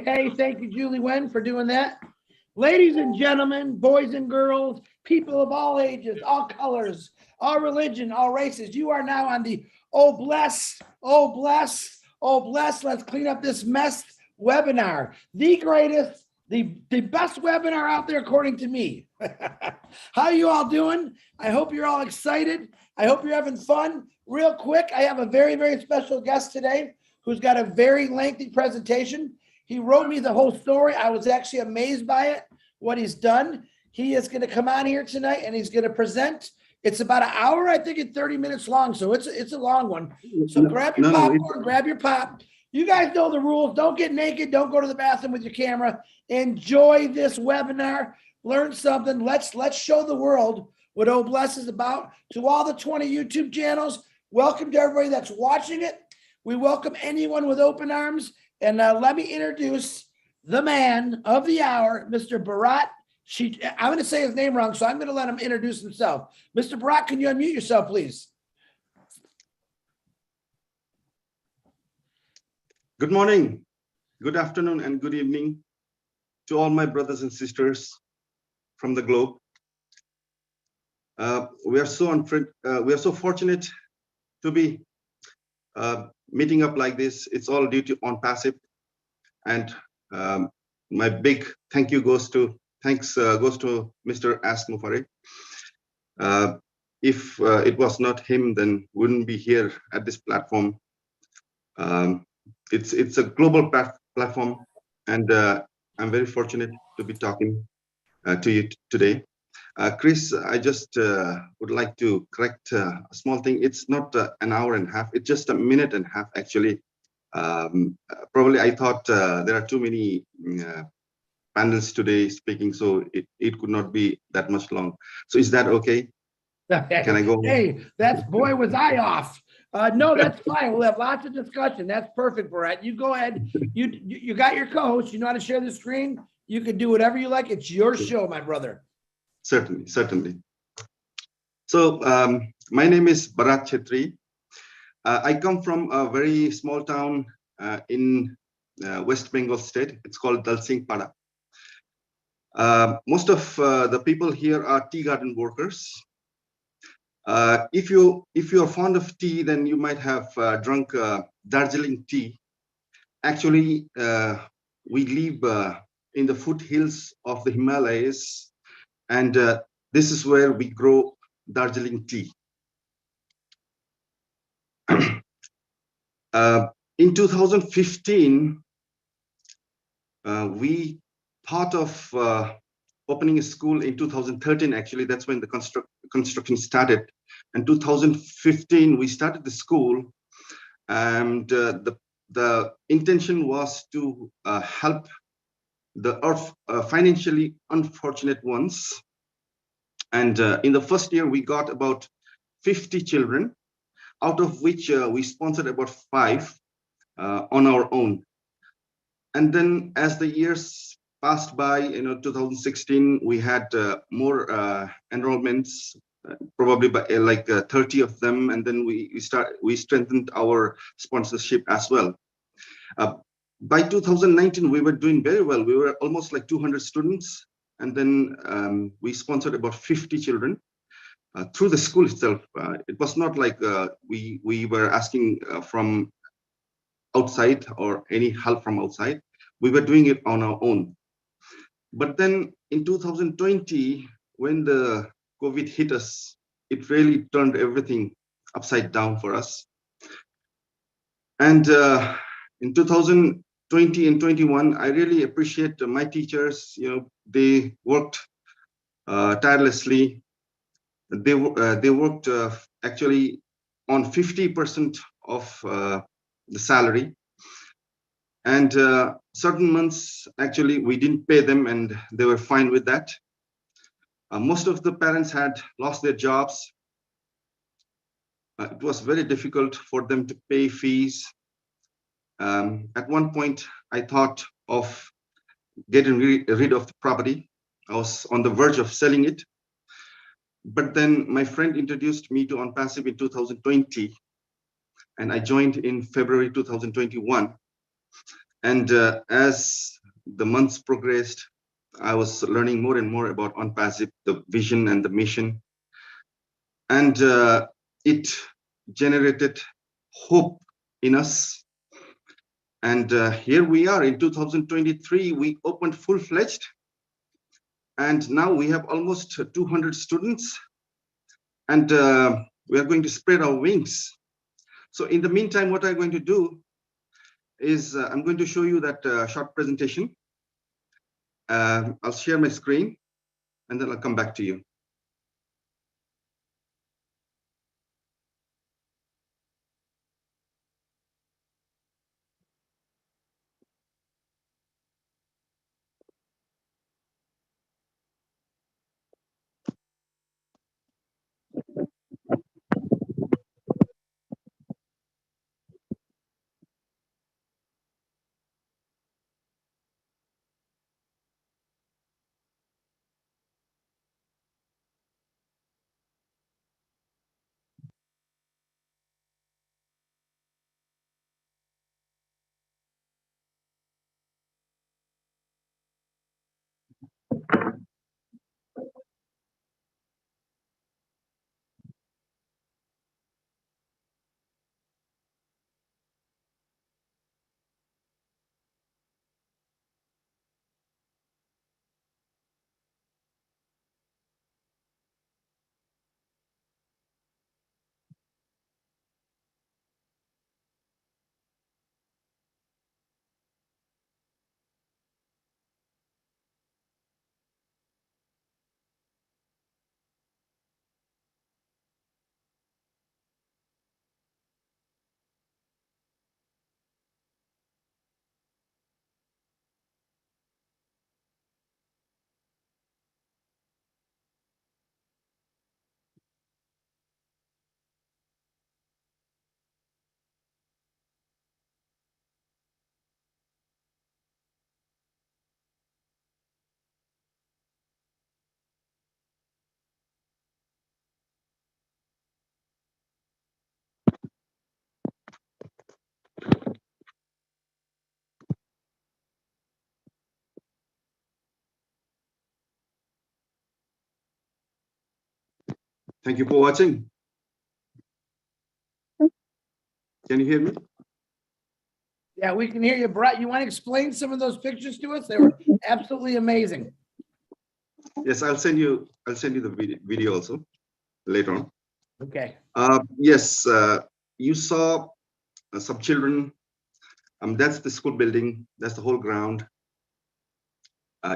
Hey, thank you, Julie Wen, for doing that. Ladies and gentlemen, boys and girls, people of all ages, all colors, all religion, all races, you are now on the Oh Bless, Oh Bless, Oh Bless, let's clean up this mess webinar. The greatest, the best webinar out there, according to me. How you all doing? I hope you're all excited. I hope you're having fun. Real quick, I have a very, very special guest today who's got a very lengthy presentation. He wrote me the whole story. I was actually amazed by it, what he's done. He is going to come on here tonight and he's going to present. It's about an hour, I think, and 30 minutes long. So it's a long one. So grab your popcorn, grab your pop. You guys know the rules. Don't get naked. Don't go to the bathroom with your camera. Enjoy this webinar. Learn something. Let's show the world what Oh Bless is about. To all the 20 YouTube channels, welcome to everybody that's watching it. We welcome anyone with open arms. And let me introduce the man of the hour, Mr. Bharat. I'm going to say his name wrong, so I'm going to let him introduce himself. Mr. Bharat, can you unmute yourself, please? Good morning, good afternoon, and good evening to all my brothers and sisters from the globe. We are so fortunate to be meeting up like this. It's all due to OnPassive, and my big thank you goes to Mr. Ask Mufari. If it was not him, then wouldn't be here at this platform. It's a global platform, and I'm very fortunate to be talking to you today. Chris, I just would like to correct a small thing. It's not an hour and a half. It's just a minute and a half, actually. Probably I thought there are too many panels today speaking, so it could not be that much long. So is that okay? Can I go? Hey, that's boy was I off. No, that's fine. We'll have lots of discussion. That's perfect, Bharat. You go ahead. You got your co-host. You know how to share the screen. You can do whatever you like. It's your show, my brother. Certainly. So my name is Bharat Chetri. I come from a very small town in West Bengal state. It's called Dalsingpada. Most of the people here are tea garden workers. If you are fond of tea, then you might have drunk Darjeeling tea. Actually, we live in the foothills of the Himalayas, and this is where we grow Darjeeling tea. In 2015, we thought of opening a school. In 2013, actually, that's when the construction started. In 2015, we started the school, and the intention was to help the financially unfortunate ones. And in the first year, we got about 50 children, out of which we sponsored about 5 on our own. And then as the years passed by, 2016, we had more enrollments, probably by like 30 of them. And then we strengthened our sponsorship as well. By 2019, we were doing very well. We were almost like 200 students. And then we sponsored about 50 children through the school itself. It was not like we were asking from outside or any help from outside. We were doing it on our own. But then in 2020, when the COVID hit us, it really turned everything upside down for us. And in 2020 and 21, I really appreciate my teachers. They worked tirelessly. They worked actually on 50% of the salary. And certain months, actually, we didn't pay them, and they were fine with that. Most of the parents had lost their jobs. It was very difficult for them to pay fees. At one point, I thought of getting rid of the property. I was on the verge of selling it. But then my friend introduced me to OnPassive in 2020, and I joined in February 2021. And as the months progressed, I was learning more and more about OnPassive, the vision and the mission. And it generated hope in us. And here we are in 2023, we opened full-fledged. And now we have almost 200 students. And we are going to spread our wings. So in the meantime, what I'm going to do is I'm going to show you that short presentation. I'll share my screen and then I'll come back to you. Thank you for watching. Can you hear me? Yeah, we can hear you, Brett. You want to explain some of those pictures to us? They were absolutely amazing. Yes, I'll send you the video also later on. Okay. Yes, you saw some children. That's the school building. That's the whole ground.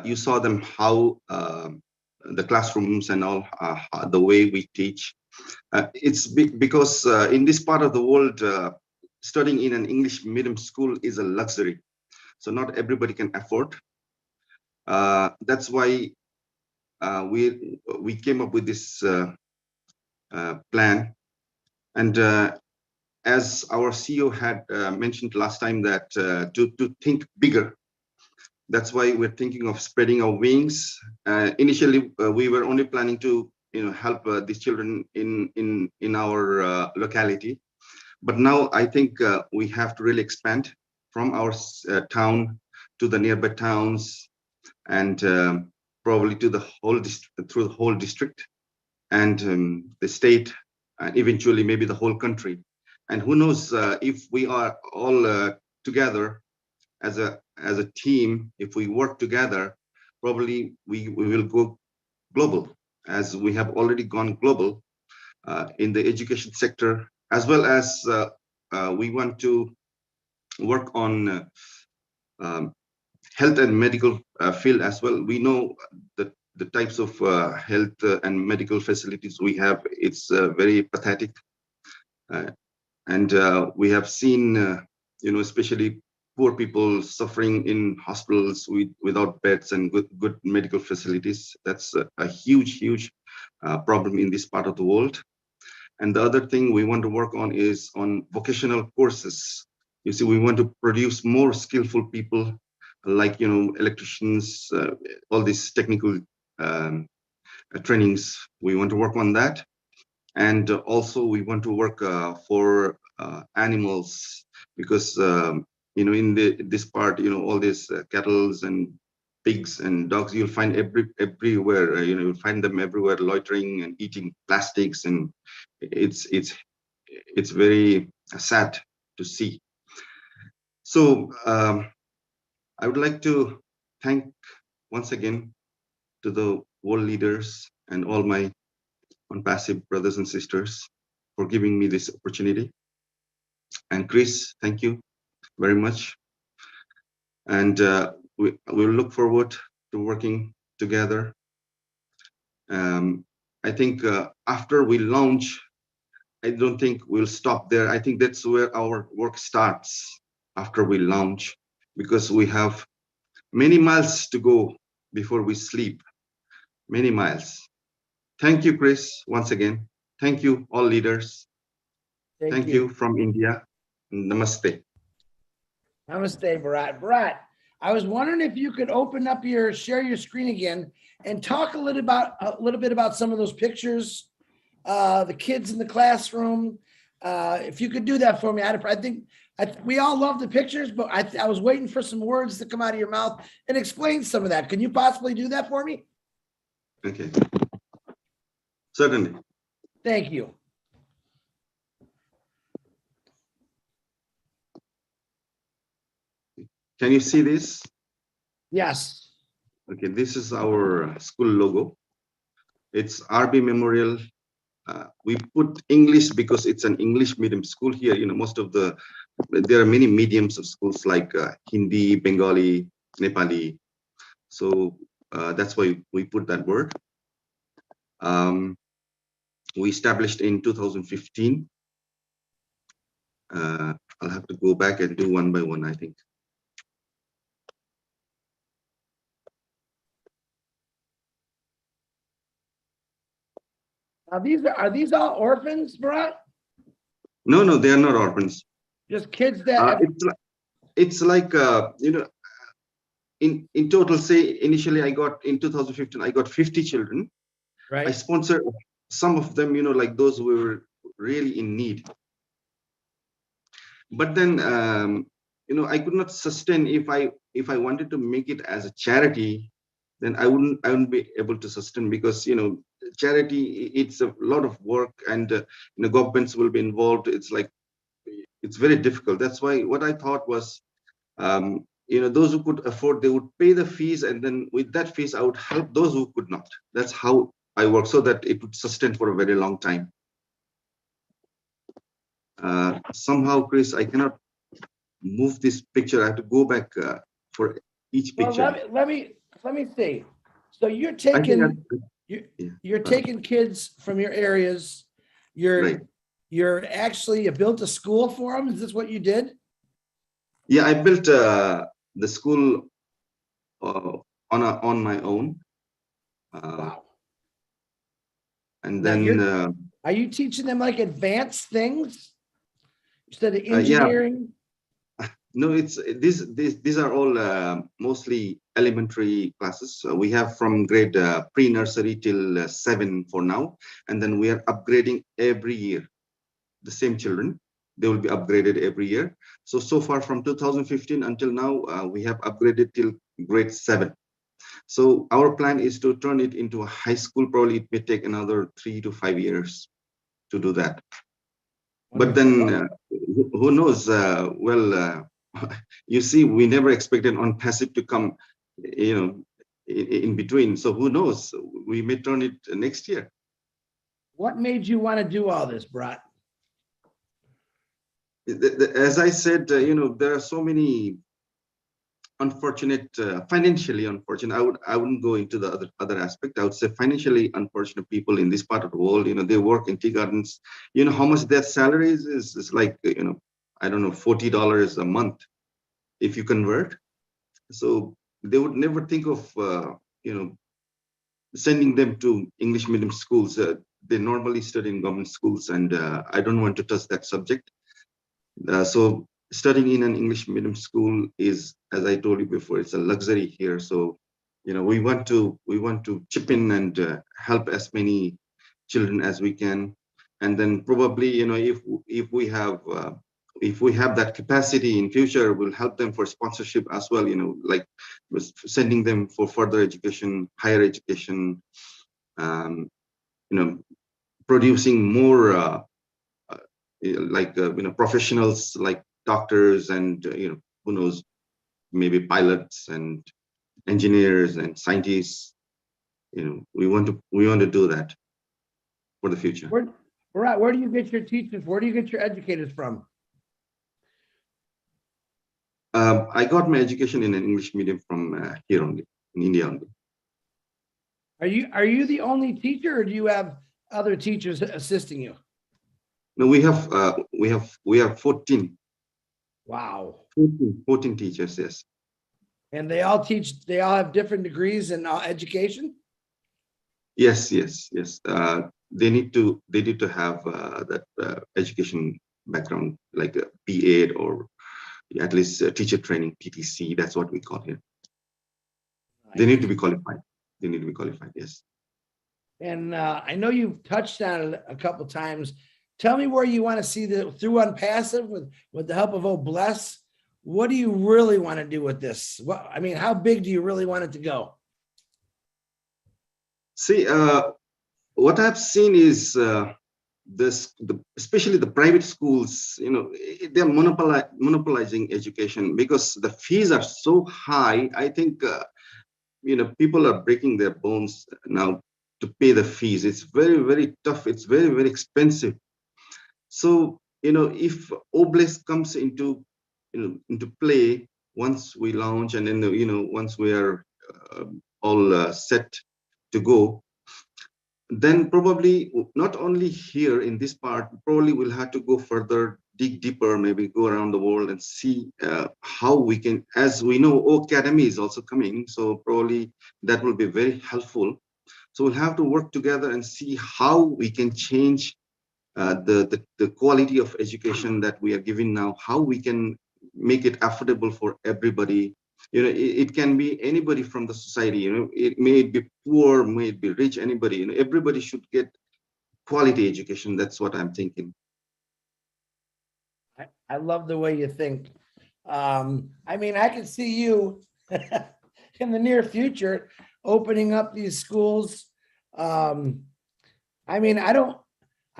You saw them how the classrooms and all the way we teach. It's because in this part of the world, studying in an English medium school is a luxury. So not everybody can afford. That's why we came up with this plan. And as our CEO had mentioned last time, that to think bigger. That's why we're thinking of spreading our wings. Initially, we were only planning to help these children in our locality. But now I think we have to really expand from our town to the nearby towns, and probably to the whole through the whole district, and the state, and eventually maybe the whole country. And who knows, if we are all together as a team, if we work together, probably we will go global, as we have already gone global in the education sector, as well as we want to work on health and medical field as well. We know that the types of health and medical facilities we have, it's very pathetic. And we have seen, especially poor people suffering in hospitals without beds and good medical facilities. That's a huge problem in this part of the world. And the other thing we want to work on is on vocational courses. You see, we want to produce more skillful people, like electricians, all these technical trainings. We want to work on that. And also we want to work for animals, because in this part, all these cattles and pigs and dogs, you'll find everywhere. You'll find them everywhere, loitering and eating plastics, and it's very sad to see. So I would like to thank once again to the world leaders and all my unpassive brothers and sisters for giving me this opportunity. And Chris, thank you very much. And we'll look forward to working together. I think after we launch, I don't think we'll stop there. I think that's where our work starts, after we launch, because we have many miles to go before we sleep. Many miles. Thank you, Chris, once again. Thank you, all leaders. Thank you from India. Namaste. Namaste, Bharat. Bharat, I was wondering if you could open up share your screen again and talk a little bit about some of those pictures, the kids in the classroom. If you could do that for me, I think we all love the pictures, but I was waiting for some words to come out of your mouth and explain some of that. Can you possibly do that for me? Okay. Certainly. Thank you. Can you see this? Yes. Okay, this is our school logo. It's RB Memorial. We put English because it's an English medium school here. There are many mediums of schools like Hindi, Bengali, Nepali. So that's why we put that word. We established in 2015. I'll have to go back and do one by one, I think. Are these all orphans, Bharat? No, they are not orphans. Just kids that. It's like in total, say initially I got in 2015 I got 50 children. Right. I sponsored some of them, like those who were really in need. But then I could not sustain. If I wanted to make it as a charity, then I wouldn't be able to sustain, because charity, it's a lot of work, and governments will be involved. It's very difficult. That's why what I thought was, those who could afford, they would pay the fees, and then with that fees I would help those who could not. That's how I work, so that it would sustain for a very long time. Somehow, Chris, I cannot move this picture. I have to go back for each picture. Well, let me see. So you're taking taking kids from your areas. You're actually, you built a school for them. Is this what you did? Yeah, I built the school on my own. Wow. And then are you teaching them like advanced things instead of engineering? No, these are all mostly elementary classes. We have from grade pre-nursery till 7 for now, and then we are upgrading every year. The same children, they will be upgraded every year. So far from 2015 until now, we have upgraded till grade 7. So our plan is to turn it into a high school. Probably it may take another 3 to 5 years to do that. But then who knows? You see, we never expected on-passive to come, in between. So who knows? We may turn it next year. What made you want to do all this, Bharat? As I said, there are so many unfortunate, financially unfortunate. I wouldn't go into the other aspect. I would say financially unfortunate people in this part of the world. They work in tea gardens. How much their salaries is like, I don't know, $40 a month if you convert. So they would never think of sending them to English medium schools. They normally study in government schools, and I don't want to touch that subject. So studying in an English medium school is, as I told you before, it's a luxury here. So we want to chip in and help as many children as we can. And then probably if we have if we have that capacity in future, we'll help them for sponsorship as well, like sending them for further education, higher education, um, producing more professionals like doctors and who knows, maybe pilots and engineers and scientists. We want to do that for the future. Where do you get your teachers? Where do you get your educators from? I got my education in an English medium from here only, in India only. Are you the only teacher, or do you have other teachers assisting you? No, we have 14. Wow. 14 teachers, yes. And they all have different degrees in education? Yes. They need to have that education background, like a B.Ed or at least teacher training, TTC. That's what we call it. They need to be qualified. Yes. And I know you've touched on it a couple of times. Tell me where you want to see through on passive with the help of Oh Bless. What do you really want to do with this? How big do you really want it to go? See, what I've seen is especially the private schools, they're monopolizing education because the fees are so high. I think, people are breaking their bones now to pay the fees. It's very, very tough. It's very, very expensive. So, if Oblast comes into play once we launch, and then, once we are all set to go, then probably not only here in this part, probably we'll have to go further, dig deeper, maybe go around the world and see how we can, as we know, O Academy is also coming. So probably that will be very helpful. So we'll have to work together and see how we can change the quality of education that we are giving now, how we can make it affordable for everybody. It can be anybody from the society, it may be poor, may it be rich, anybody, everybody should get quality education. That's what I'm thinking. I love the way you think. I can see you in the near future opening up these schools. I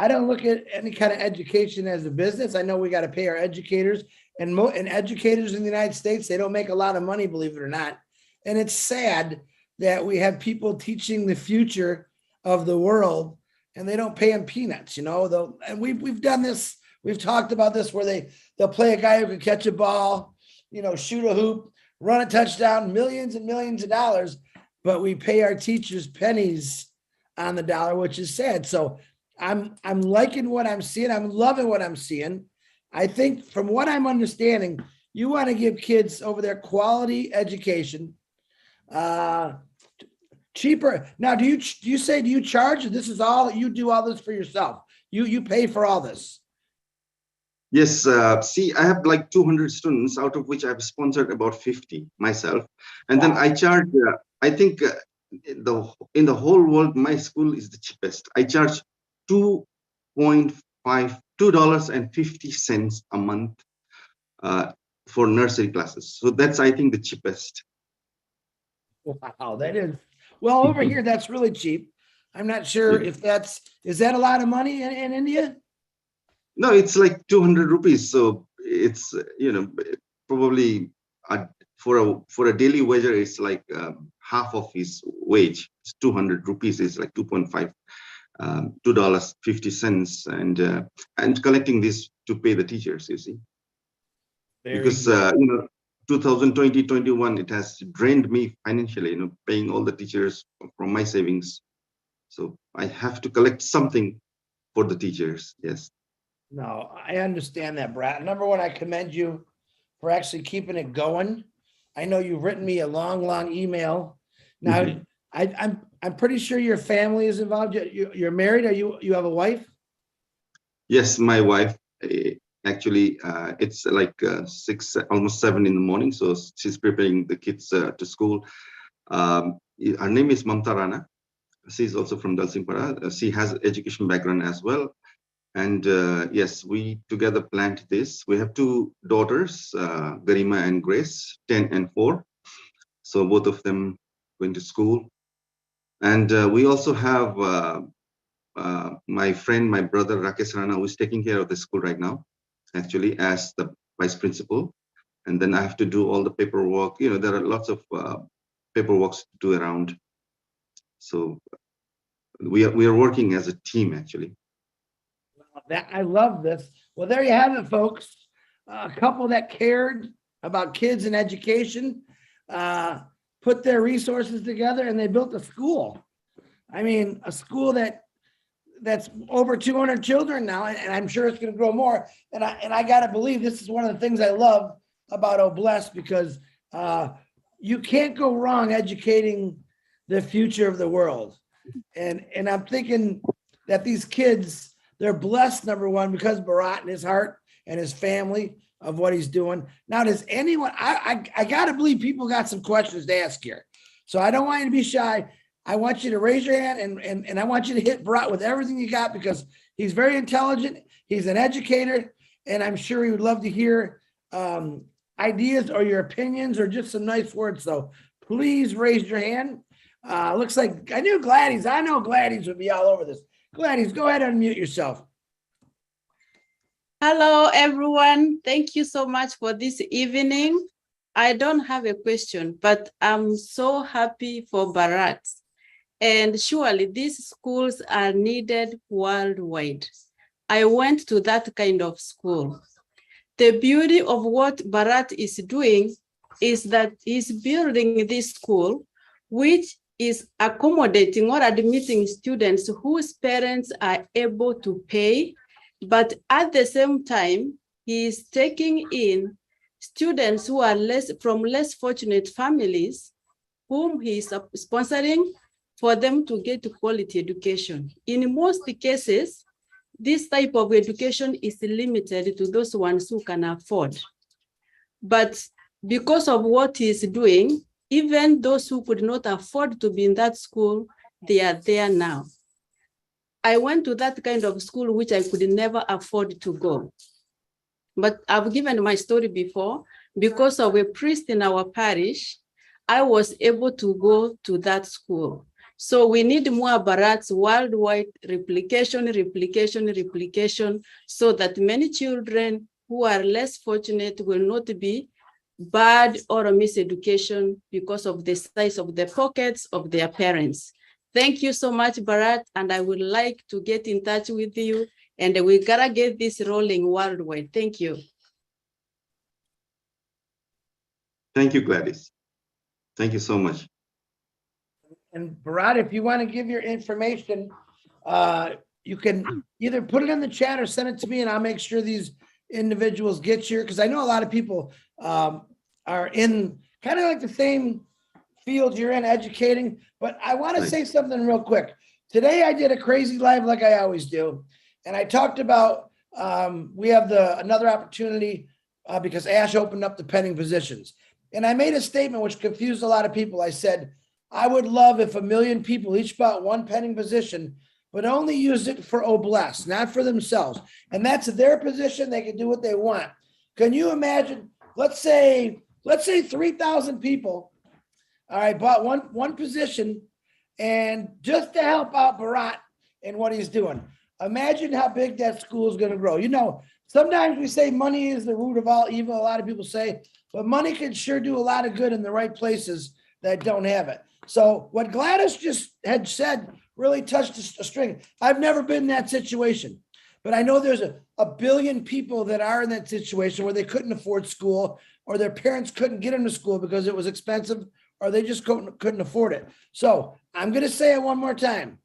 don't look at any kind of education as a business. I know we got to pay our educators, and educators in the United States, they don't make a lot of money, believe it or not. And it's sad that we have people teaching the future of the world and they don't pay them peanuts, and we've done this. We've talked about this where they'll play a guy who can catch a ball, shoot a hoop, run a touchdown, millions and millions of dollars, but we pay our teachers pennies on the dollar, which is sad. So I'm liking what I'm seeing. I'm loving what I'm seeing. I think from what I'm understanding, you want to give kids over there quality education, cheaper. Now, do you charge? This is all you do, all this for yourself. You pay for all this. Yes. See, I have like 200 students, out of which I've sponsored about 50 myself. And then I charge, I think in the whole world, my school is the cheapest. I charge $2.50 a month for nursery classes. So that's, I think, the cheapest. Wow, that is. Well, over here, that's really cheap. I'm not sure if is that a lot of money in India? No, it's like 200 rupees. So it's, probably for a daily wager, it's like half of his wage. It's 200 rupees is like 2.5. $2.50, and collecting this to pay the teachers, you see. Because 2020-21, it has drained me financially, paying all the teachers from my savings. So I have to collect something for the teachers. Yes. No, I understand that, Brad. Number one, I commend you for actually keeping it going. I know you've written me a long email. Now, I'm pretty sure your family is involved. You're married. You have a wife? Yes, my wife. Actually, it's like 6, almost 7 in the morning. So she's preparing the kids to school. Her name is Mamta Rana. She's also from Dalsingpara. She has education background as well. And yes, we together planned this. We have two daughters, Garima and Grace, 10 and 4. So both of them going to school. And we also have my friend, my brother Rakesh Rana, who is taking care of the school right now, actually as the vice principal. And then I have to do all the paperwork. You know, there are lots of paperwork to do around. So we are working as a team, actually. I love this. Well, there you have it, folks. A couple that cared about kids and education, put their resources together, and they built a school. I mean, a school that's over 200 children now, and I'm sure it's going to grow more. And I got to believe this is one of the things I love about Obless, because you can't go wrong educating the future of the world. And I'm thinking that these kids, they're blessed, number one, because Bharat and his heart and his family of what he's doing. Now, does anyone, I got to believe people got some questions to ask here. So I don't want you to be shy. I want you to raise your hand, and I want you to hit Bharat with everything you got, because he's very intelligent. He's an educator, and I'm sure he would love to hear ideas or your opinions or just some nice words. So please raise your hand. Looks like I knew Gladys. I know Gladys would be all over this. Gladys, go ahead and unmute yourself. Hello, everyone. Thank you so much for this evening. I don't have a question, but I'm so happy for Bharat. And surely these schools are needed worldwide. I went to that kind of school. The beauty of what Bharat is doing is that he's building this school, which is accommodating or admitting students whose parents are able to pay, but at the same time, he is taking in students who are from less fortunate families, whom he is sponsoring for them to get quality education. In most cases, this type of education is limited to those ones who can afford. But because of what he is doing, even those who could not afford to be in that school, they are there now. I went to that kind of school which I could never afford to go. But I've given my story before. Because of a priest in our parish, I was able to go to that school. So we need more Bharats worldwide replication, so that many children who are less fortunate will not be bad or miss education because of the size of the pockets of their parents. Thank you so much, Bharat, and I would like to get in touch with you, and we gotta get this rolling worldwide. Thank you. Thank you, Gladys. Thank you so much. And Bharat, if you want to give your information, you can either put it in the chat or send it to me, and I'll make sure these individuals get here, because I know a lot of people are in kind of like the same field you're in, educating. But I want to say something real quick. Today I did a crazy live like I always do, and I talked about we have another opportunity because Ash opened up the pending positions, and I made a statement which confused a lot of people. I said, I would love if 1 million people each bought one pending position, but only use it for Obless, not for themselves. And that's their position. They can do what they want. Can you imagine? Let's say 3,000 people, all right, bought one position, and just to help out Bharat and what he's doing. Imagine how big that school is going to grow. You know, sometimes we say money is the root of all evil. A lot of people say, but money can sure do a lot of good in the right places that don't have it. So what Gladys just had said really touched a string. I've never been in that situation, but I know there's a billion people that are in that situation where they couldn't afford school, or their parents couldn't get them to school because it was expensive, or they just couldn't afford it. So I'm going to say it one more time.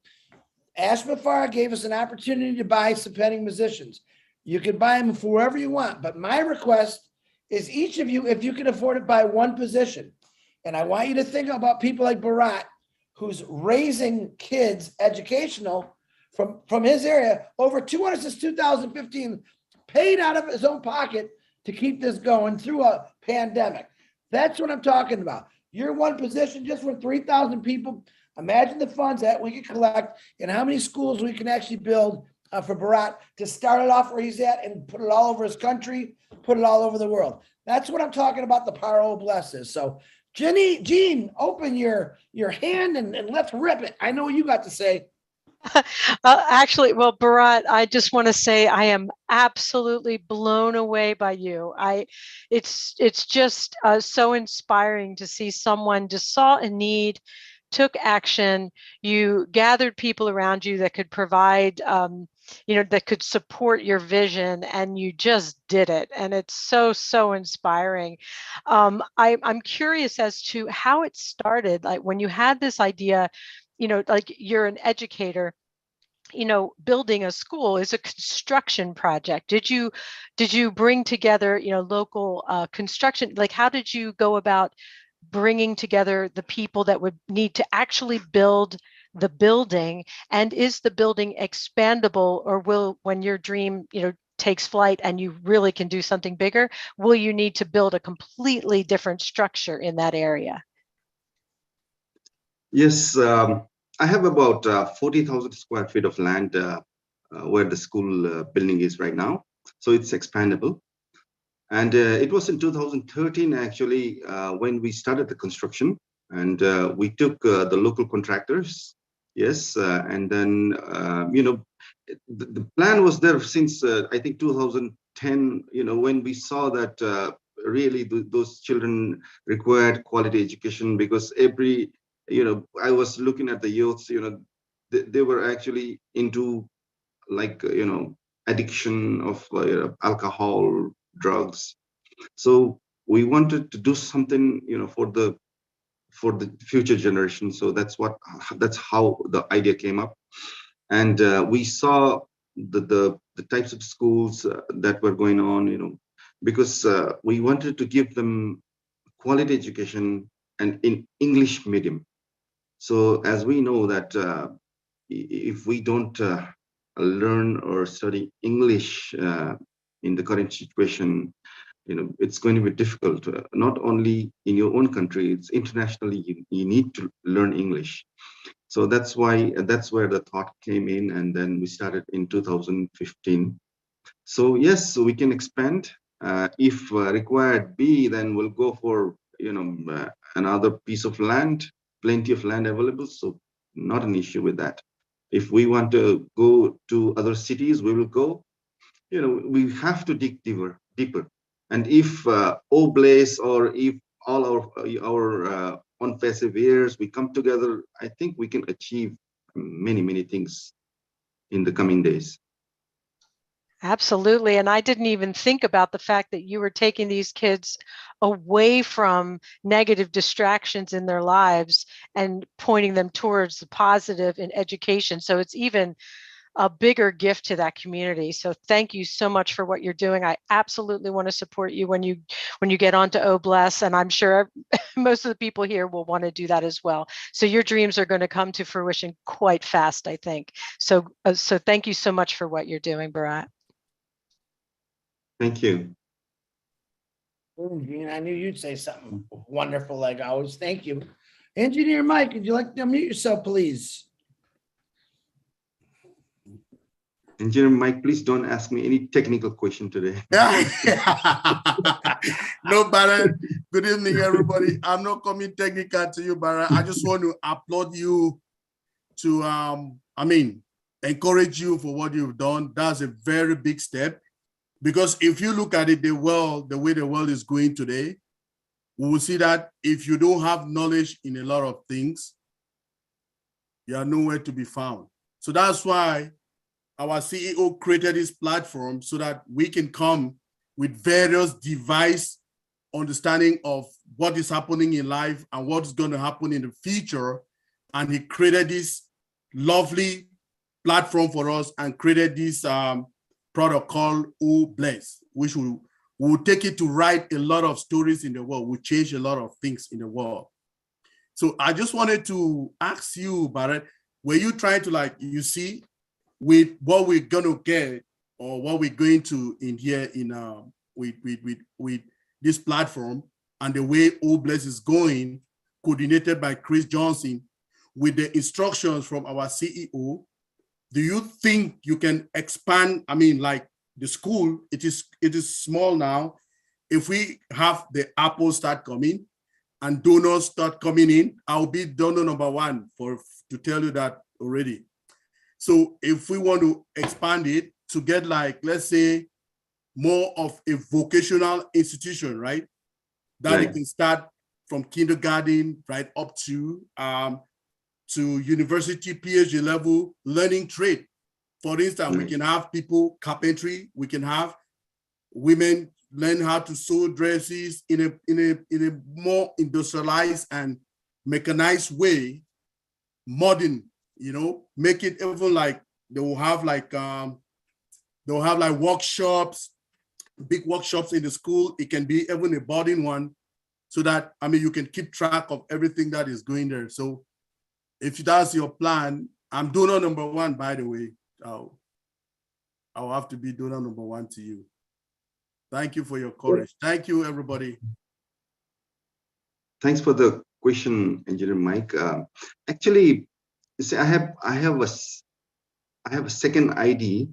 Ash Mafara gave us an opportunity to buy some pending positions. You can buy them for wherever you want, but my request is each of you, if you can afford it, buy one position. And I want you to think about people like Bharat, who's raising kids educational from his area, over 200 since 2015, paid out of his own pocket to keep this going through a pandemic. That's what I'm talking about. Your one position just for 3,000 people. Imagine the funds that we could collect and how many schools we can actually build for Bharat to start it off where he's at and put it all over his country, put it all over the world. That's what I'm talking about, the power of blesses. So Jean, open your hand and let's rip it. I know what you got to say. Actually, well, Bharat, I just want to say I am absolutely blown away by you. It's just so inspiring to see someone just saw a need, took action. You gathered people around you that could provide, that could support your vision, and you just did it. And it's so inspiring. I'm curious as to how it started. Like when you had this idea, like you're an educator, building a school is a construction project. Did you bring together, local construction? Like, how did you go about bringing together the people that would need to actually build the building? And is the building expandable, or when your dream, takes flight and you really can do something bigger, will you need to build a completely different structure in that area? Yes, I have about 40,000 square feet of land where the school building is right now. So it's expandable. And it was in 2013, actually, when we started the construction. And we took the local contractors. Yes. And then, the plan was there since, I think, 2010, when we saw that really those children required quality education, because I was looking at the youths, they were actually into like, addiction of alcohol, drugs. So we wanted to do something, for the future generation. So that's how the idea came up. And we saw the types of schools that were going on, because we wanted to give them quality education and in English medium. So as we know that if we don't learn or study English in the current situation, it's going to be difficult. Not only in your own country, it's internationally. You need to learn English. So that's where the thought came in, and then we started in 2015. So yes, so we can expand. If required be, then we'll go for another piece of land. Plenty of land available, so not an issue with that. If we want to go to other cities, we will go. We have to dig deeper. And if Oblaze, or if all our perseveres, we come together, I think we can achieve many things in the coming days. Absolutely. And I didn't even think about the fact that you were taking these kids away from negative distractions in their lives and pointing them towards the positive in education. So it's even a bigger gift to that community. So thank you so much for what you're doing. I absolutely want to support you when you get onto Obless, and I'm sure most of the people here will want to do that as well. So your dreams are going to come to fruition quite fast, I think. So thank you so much for what you're doing, Bharat. Thank you. Gene, I knew you'd say something wonderful like always. Thank you. Engineer Mike, would you like to unmute yourself, please? Engineer Mike, please don't ask me any technical question today. No, Barra. Good evening, everybody. I'm not coming technical to you, Barra. I just want to applaud you to, encourage you for what you've done. That's a very big step. Because if you look at it, the way the world is going today, we will see that if you don't have knowledge in a lot of things, you are nowhere to be found. So that's why our CEO created this platform, so that we can come with various device understanding of what is happening in life and what is going to happen in the future. And he created this lovely platform for us and created this product called Obless, which will take it to write a lot of stories in the world, will change a lot of things in the world. So I just wanted to ask you, Barrett, were you trying to, you see, with what we're gonna get or what we're going to in here in with this platform and the way Obless is going, coordinated by Chris Johnson, with the instructions from our CEO, do you think you can expand? I mean, like the school, it is small now. If we have the apples start coming and donors start coming in, I'll be donor number one to tell you that already. So if we want to expand it to get like, let's say, more of a vocational institution, right? That it can start from kindergarten right up to university PhD level learning trade. For instance, we can have people carpentry, we can have women learn how to sew dresses in a more industrialized and mechanized way, modern, you know, make it even like they'll have like workshops, big workshops in the school. It can be even a boarding one, so that, I mean, you can keep track of everything that is going there. So if that's your plan, I'm donor number one, by the way. I'll have to be donor number one to you. Thank you for your courage. Thank you, everybody. Thanks for the question, Engineer Mike. Actually, you see, I have a second ID.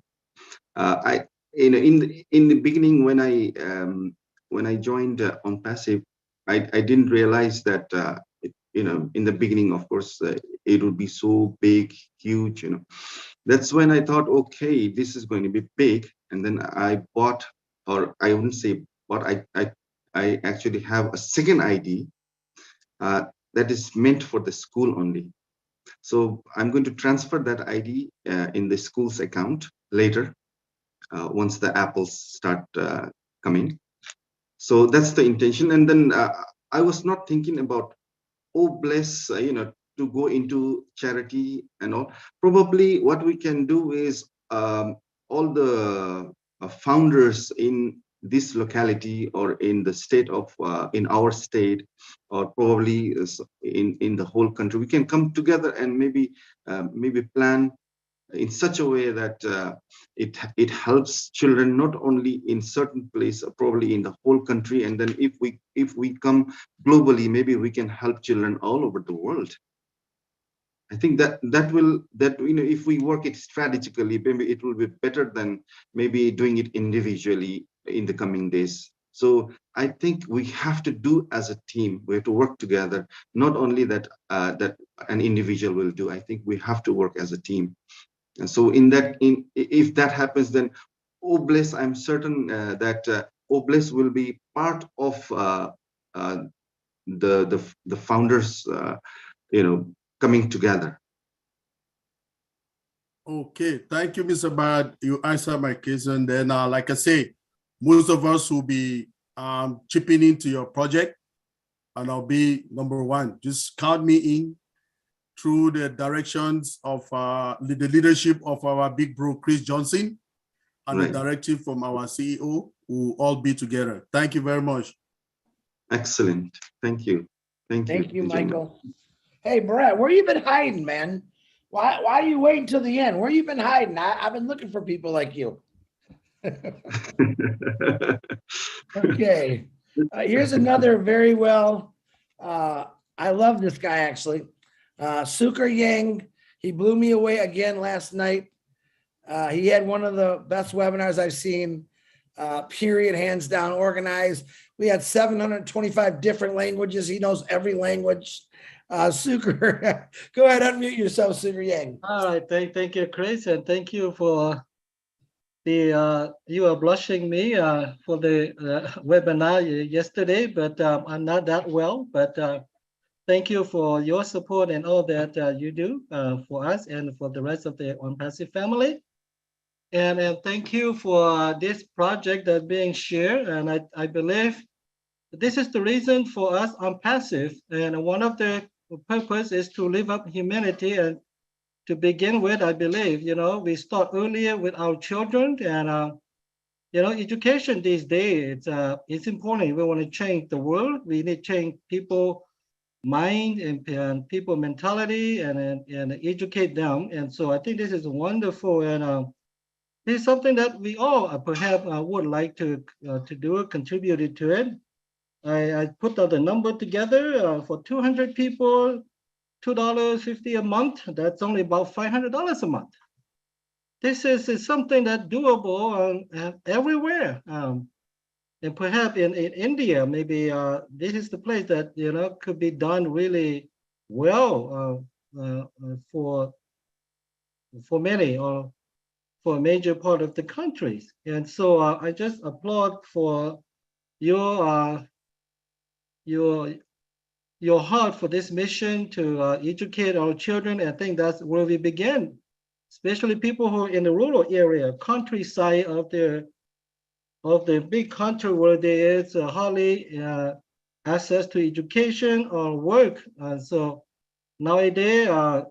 In the beginning, when I joined OnPassive, I didn't realize that in the beginning, of course, it would be so big, huge. That's when I thought, okay, this is going to be big. And then I bought, or I wouldn't say bought, I actually have a second ID that is meant for the school only. So I'm going to transfer that ID in the school's account later, once the apples start coming. So that's the intention. And then I was not thinking about, oh, bless, to go into charity and all. Probably what we can do is all the founders in this locality or in the state of, in our state, or probably in the whole country, we can come together and maybe plan in such a way that it helps children not only in certain place, probably in the whole country. And then if we come globally, maybe we can help children all over the world. I think that if we work it strategically, maybe it will be better than maybe doing it individually in the coming days. So I think we have to do as a team. We have to work together. Not only that that an individual will do. I think we have to work as a team. And so if that happens, then Obless, I'm certain that Obless will be part of the founders, coming together. Okay, thank you, Mr. Bad. You answered my question. Then, like I say, most of us will be chipping into your project, and I'll be number one. Just count me in through the directions of the leadership of our big bro, Chris Johnson, and the directive from our CEO. We'll all be together. Thank you very much. Excellent. Thank you. Thank you, Michael. Hey, Brett, where you been hiding, man? Why are you waiting till the end? Where you been hiding? I've been looking for people like you. Okay. Here's another very well. I love this guy, actually. Suker Yang. He blew me away again last night. He had one of the best webinars I've seen, period, hands down, organized. We had 725 different languages. He knows every language. Suker, go ahead, unmute yourself, Suker Yang. All right, thank you, Chris, and thank you for the you are blushing me for the webinar yesterday, but I'm not that well. But thank you for your support and all that you do for us and for the rest of the OnPassive family. And thank you for this project that's being shared. And I believe this is the reason for us OnPassive. And one of the purpose is to live up humanity. And to begin with, I believe, we start earlier with our children, and education these days, it's important. We want to change the world. We need to change people mind and people mentality and educate them. And so I think this is wonderful, and this is something that we all perhaps would like to do, contributed to it. I put out the number together for 200 people, $2.50 a month. That's only about $500 a month. this is something that's doable everywhere. And perhaps in India, maybe this is the place that could be done really well for many or for a major part of the countries. And so I just applaud for your heart for this mission to educate our children. I think that's where we begin, especially people who are in the rural area, countryside of the big country where there is hardly access to education or work. So nowadays,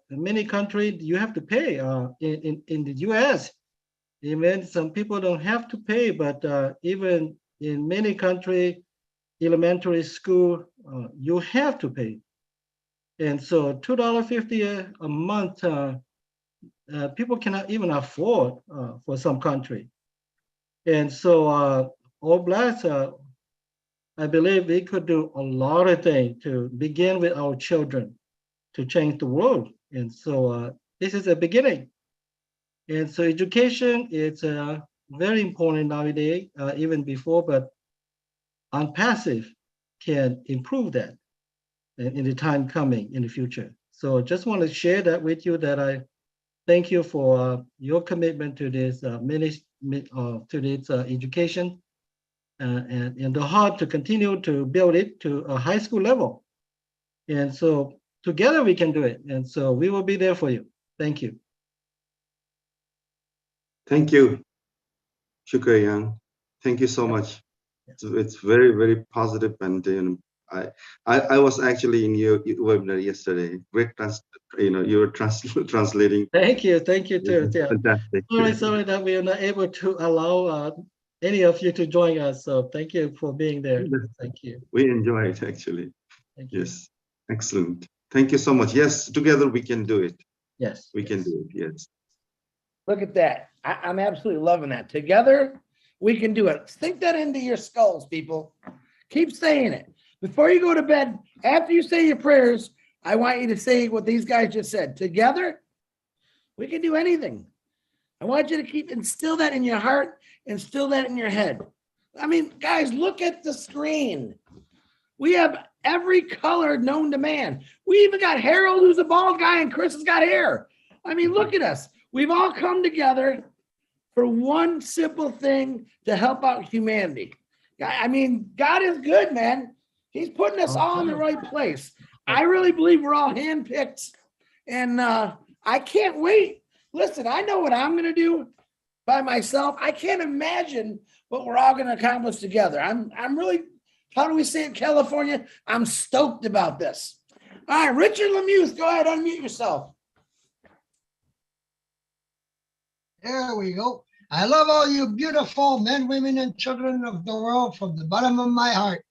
in many countries, you have to pay. In the US, even some people don't have to pay, but even in many countries, elementary school, you have to pay. And so $2.50 a month, people cannot even afford for some country. And so All Blacks, I believe we could do a lot of things to begin with our children to change the world. And so this is a beginning. And so education is very important nowadays, even before, but on passive can improve that in the time coming in the future. So just want to share that with you, that I thank you for your commitment to this education and the heart to continue to build it to a high school level. And so together we can do it. And so we will be there for you. Thank you. Thank you, Shukra. Thank you so much. It's very, very positive, and I was actually in your webinar yesterday. Great, you were translating. Thank you too. Yeah. Fantastic. Sorry that we are not able to allow any of you to join us. So thank you for being there. Thank you. We enjoy it actually. Thank you. Yes, excellent. Thank you so much. Yes, together we can do it. Yes, we can do it. Yes. Look at that. I'm absolutely loving that. Together, we can do it. Think that into your skulls, people. Keep saying it. Before you go to bed, after you say your prayers, I want you to say what these guys just said. Together, we can do anything. I want you to instill that in your heart, instill that in your head. I mean, guys, look at the screen. We have every color known to man. We even got Harold, who's a bald guy, and Chris has got hair. I mean, look at us. We've all come together for one simple thing to help out humanity. I mean, God is good, man. He's putting us all in the right place. I really believe we're all handpicked, and I can't wait. Listen, I know what I'm going to do by myself. I can't imagine what we're all going to accomplish together. I'm really, how do we say it, California? I'm stoked about this. All right, Richard Lemieux, go ahead, unmute yourself. There we go. I love all you beautiful men, women, and children of the world from the bottom of my heart.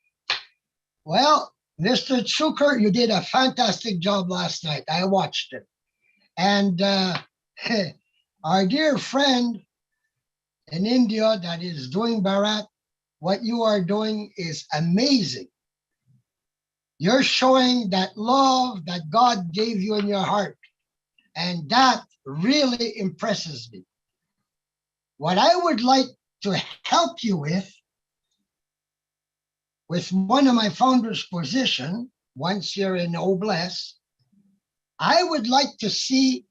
Well, Mr. Shukr, you did a fantastic job last night. I watched it. And our dear friend in India that is doing Bharat, what you are doing is amazing. You're showing that love that God gave you in your heart. And that really impresses me. What I would like to help you with one of my founders' position, once you're in Oblast, I would like to see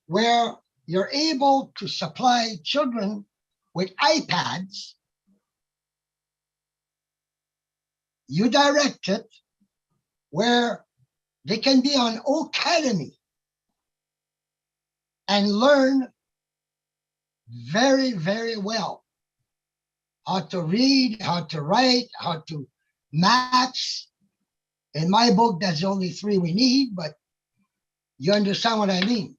where you're able to supply children with iPads. You direct it where they can be on Academy and learn very, very well how to read, how to write, how to maths. In my book, that's only 3 we need, but you understand what I mean.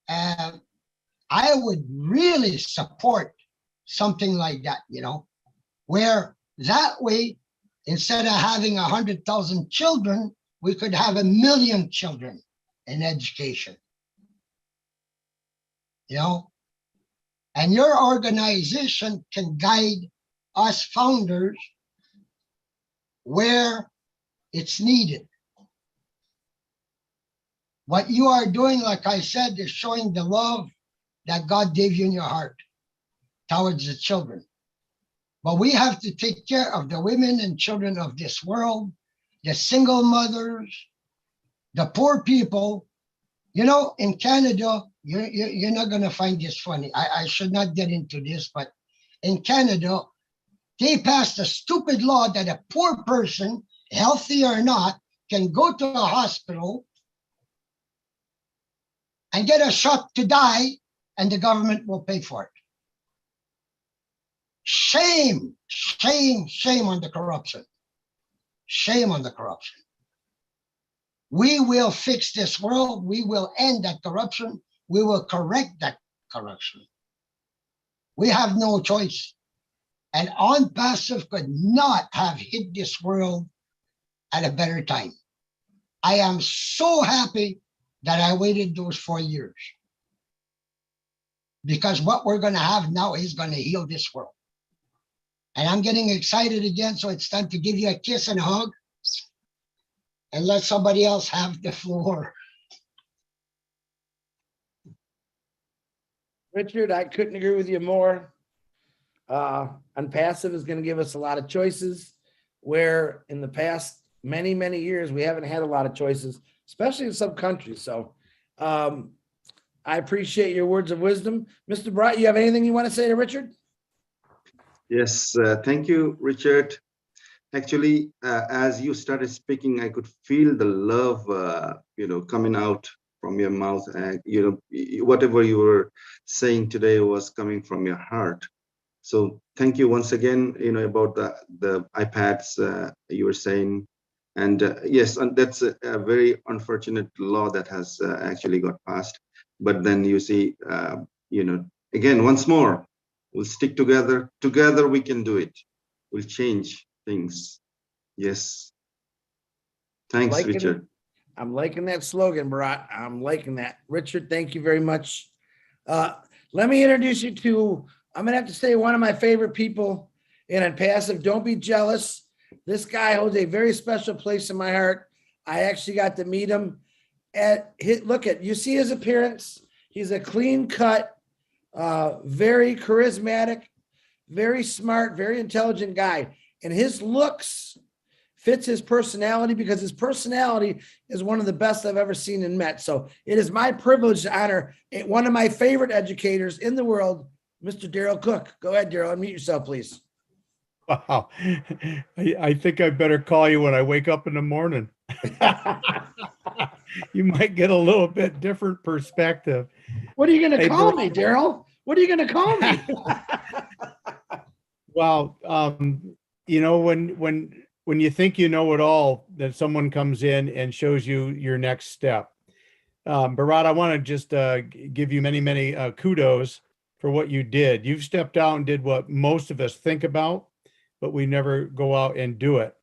I would really support something like that, where that way, instead of having 100,000 children, we could have 1 million children in education. And your organization can guide us founders where it's needed. What you are doing, like I said, is showing the love that God gave you in your heart towards the children. But we have to take care of the women and children of this world, the single mothers, the poor people. You know, in Canada, you're not going to find this funny. I should not get into this, but in Canada, they passed a stupid law that a poor person, healthy or not, can go to a hospital and get a shot to die, and the government will pay for it. Shame, shame, shame on the corruption. Shame on the corruption. We will fix this world. We will end that corruption. We will correct that corruption. We have no choice. And On Passive could not have hit this world at a better time. I am so happy that I waited those 4 years, because what we're going to have now is going to heal this world. And I'm getting excited again, so it's time to give you a kiss and a hug and let somebody else have the floor. Richard, I couldn't agree with you more. Unpassive is going to give us a lot of choices, where in the past many, many years, we haven't had a lot of choices, especially in some countries. So I appreciate your words of wisdom. Mr. Bright, you have anything you want to say to Richard? Yes, thank you, Richard. Actually, as you started speaking, I could feel the love, coming out from your mouth. Whatever you were saying today was coming from your heart. So thank you once again, about the iPads you were saying. And yes, and that's a very unfortunate law that has actually got passed. But then you see, again, once more, we'll stick together. Together we can do it. We'll change things. Yes. Thanks, Richard. I'm liking that slogan, Barat. I'm liking that. Richard, thank you very much. Let me introduce you to, I'm going to have to say, one of my favorite people in Unpassive. Don't be jealous. This guy holds a very special place in my heart. I actually got to meet him. You see his appearance. He's a clean cut, very charismatic, very smart, very intelligent guy. And his looks fits his personality, because his personality is one of the best I've ever seen and met. So it is my privilege to honor one of my favorite educators in the world, Mr. Daryl Cook. Go ahead, Daryl, unmute yourself, please. Wow. I think I better call you when I wake up in the morning. You might get a little bit different perspective. What are you going to call me, Daryl? What are you going to call me? Well, when you think you know it all, that someone comes in and shows you your next step. Bharat, I want to just give you many, many kudos for what you did. You've stepped out and did what most of us think about, but we never go out and do it.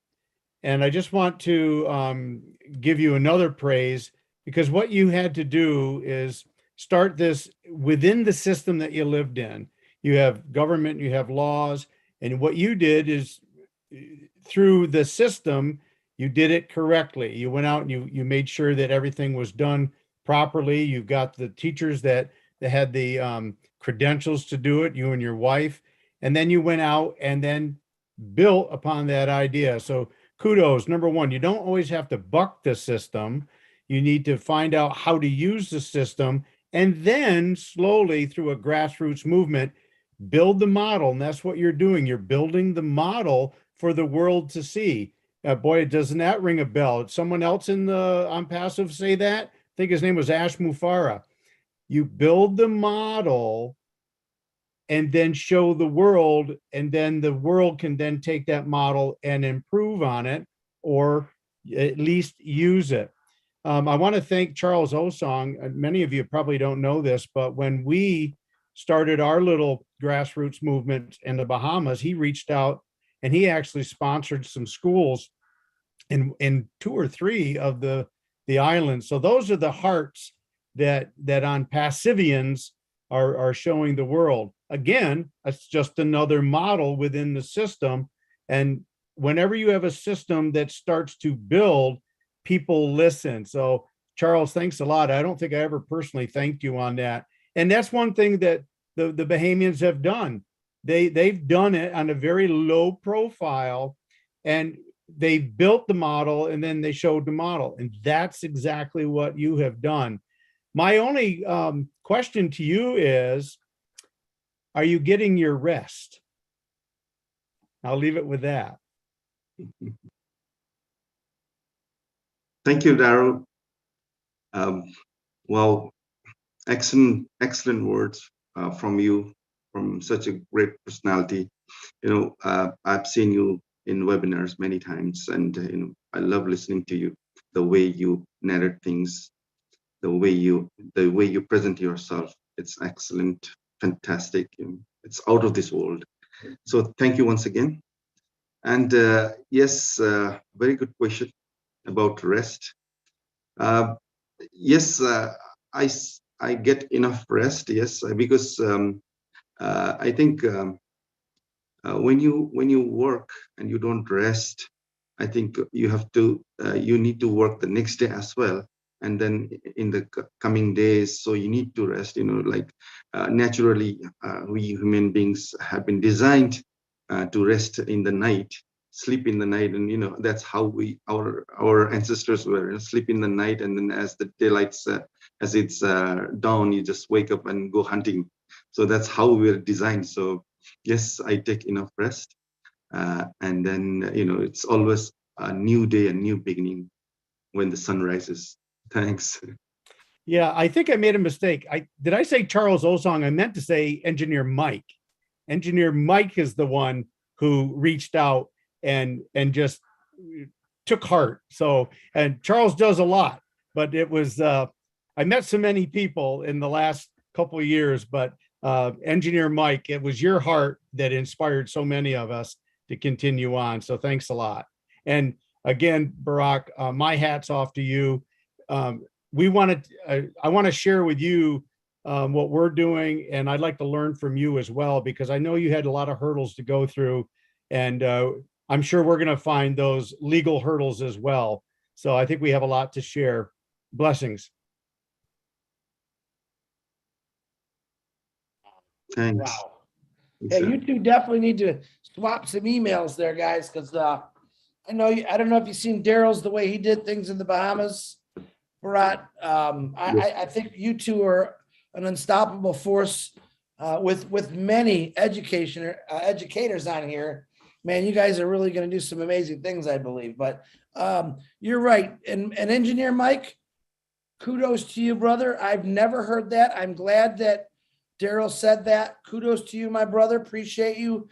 And I just want to give you another praise, because what you had to do is start this within the system that you lived in. You have government, you have laws, and what you did is, through the system, you did it correctly. You went out and you made sure that everything was done properly. You've got the teachers that had the credentials to do it, you and your wife, and then you went out and then built upon that idea. So kudos. Number one, you don't always have to buck the system. You need to find out how to use the system, and then slowly, through a grassroots movement, build the model. And that's what you're doing. You're building the model for the world to see. Boy, doesn't that ring a bell? Did someone else in the Unpassive say that? I think his name was Ash Mufara. You build the model and then show the world, and then the world can then take that model and improve on it, or at least use it. I want to thank Charles Osong. Many of you probably don't know this, but when we started our little grassroots movement in the Bahamas, he reached out and he actually sponsored some schools in 2 or 3 of the islands. So those are the hearts that Unpassivians are showing the world. Again, it's just another model within the system. And whenever you have a system that starts to build, people listen. So Charles, thanks a lot. I don't think I ever personally thanked you on that. And that's one thing that the Bahamians have done. They've done it on a very low profile, and they built the model and then they showed the model. And that's exactly what you have done. My only question to you is, are you getting your rest? I'll leave it with that. Thank you, Daryl. Well, excellent words from you, from such a great personality. I've seen you in webinars many times, and I love listening to you. The way you narrate things, the way you present yourself, it's excellent, fantastic. It's out of this world. So thank you once again. And yes, very good question about rest. Yes, I get enough rest. Yes, because I think when you work and you don't rest, I think you need to work the next day as well, and then in the coming days. So you need to rest. Like naturally, we human beings have been designed to rest in the night, sleep in the night, and that's how our ancestors were. Sleep in the night, and then as the daylights, as it's dawn, you just wake up and go hunting. So that's how we're designed. So yes, I take enough rest, and then it's always a new day, a new beginning when the sun rises. Thanks. Yeah, I think I made a mistake. Did I say Charles Osong? I meant to say Engineer Mike. Engineer Mike is the one who reached out and just took heart. So, and Charles does a lot, but it was I met so many people in the last couple of years, but Engineer Mike, it was your heart that inspired so many of us to continue on. So thanks a lot. And again, Barack, my hat's off to you. I want to share with you what we're doing, and I'd like to learn from you as well, because I know you had a lot of hurdles to go through, and I'm sure we're going to find those legal hurdles as well. So I think we have a lot to share. Blessings. Thanks. Wow. Yeah, you two definitely need to swap some emails there, guys, because I don't know if you've seen Daryl's the way he did things in the Bahamas. Barat, I think you two are an unstoppable force with many educators on here. Man, you guys are really going to do some amazing things, I believe. But you're right. And Engineer Mike, kudos to you, brother. I've never heard that. I'm glad that Daryl said that. Kudos to you, my brother. Appreciate you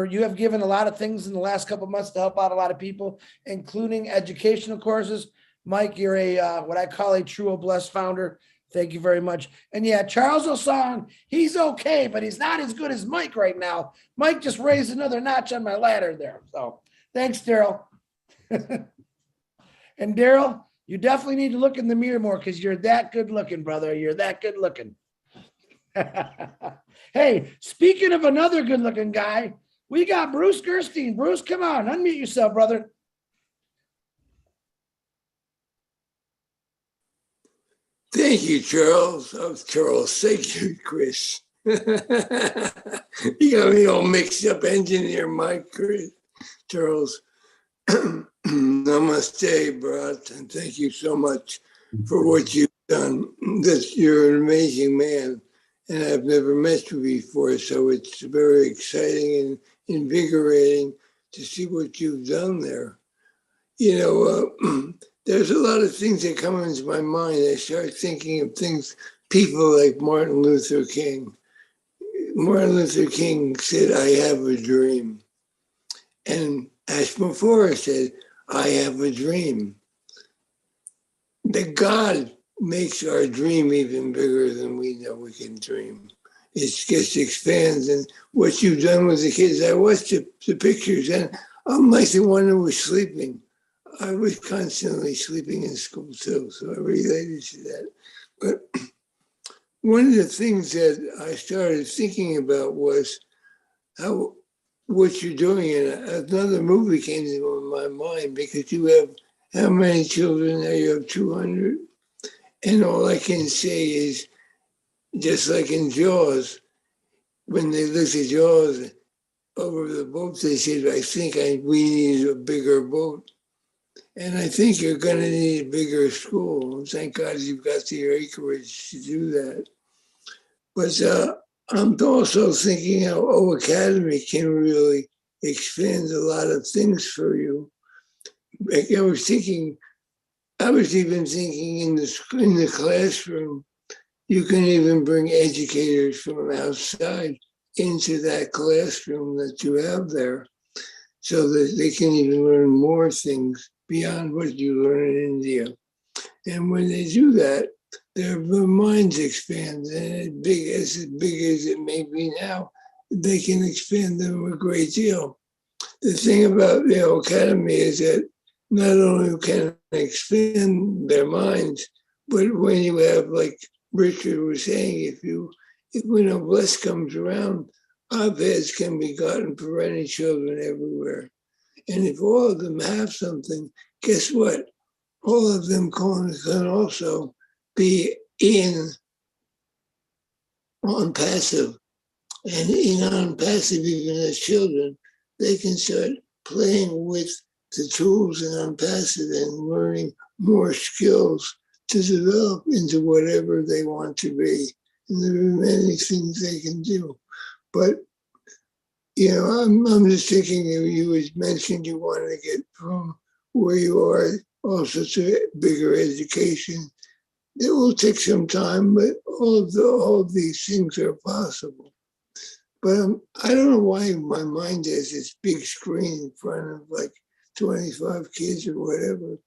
you have given a lot of things in the last couple of months to help out a lot of people, including educational courses. Mike, you're what I call a true blessed founder. Thank you very much. And yeah, Charles Osong, he's okay, but he's not as good as Mike right now. Mike just raised another notch on my ladder there. So thanks, Daryl. And Daryl, you definitely need to look in the mirror more, because you're that good looking, brother. You're that good looking. Hey, speaking of another good looking guy, we got Bruce Gerstein. Bruce, come on, unmute yourself, brother. Thank you, Charles. Charles. Thank you, Chris. You got me all mixed up. Engineer Mike, Chris, Charles. Namaste, Bharat, and thank you so much for what you've done. You're an amazing man, and I've never met you before, so it's very exciting and invigorating to see what you've done there. There's a lot of things that come into my mind. I start thinking of people like Martin Luther King. Martin Luther King said, "I have a dream." And Ashma Forrest said, "I have a dream." That God makes our dream even bigger than we know we can dream. It just expands. And what you've done with the kids, I watched the pictures, and I'm like the one who was sleeping. I was constantly sleeping in school too, so I related to that. But one of the things that I started thinking about was what you're doing. And another movie came to my mind, because you have, how many children now? You have 200. And all I can say is just like in Jaws, when they looked at Jaws over the boat, they said, I think we need a bigger boat. And I think you're going to need a bigger school. Thank God you've got the acreage to do that. But I'm also thinking how O Academy can really expand a lot of things for you. Like I was even thinking in the classroom, you can even bring educators from outside into that classroom that you have there, so that they can even learn more things beyond what you learn in India. And when they do that, their minds expand, and as big as it may be now, they can expand them a great deal. The thing about the Academy is that not only can they expand their minds, but when you have, like Richard was saying, if when a bless comes around, iPads can be gotten for any children everywhere. And if all of them have something, guess what? All of them can also be on passive. And on passive, even as children, they can start playing with the tools and on passive and learning more skills to develop into whatever they want to be. And there are many things they can do. But, I'm just thinking you mentioned you want to get from where you are also to bigger education. It will take some time, but all of these things are possible. But I don't know why my mind has this big screen in front of like 25 kids or whatever,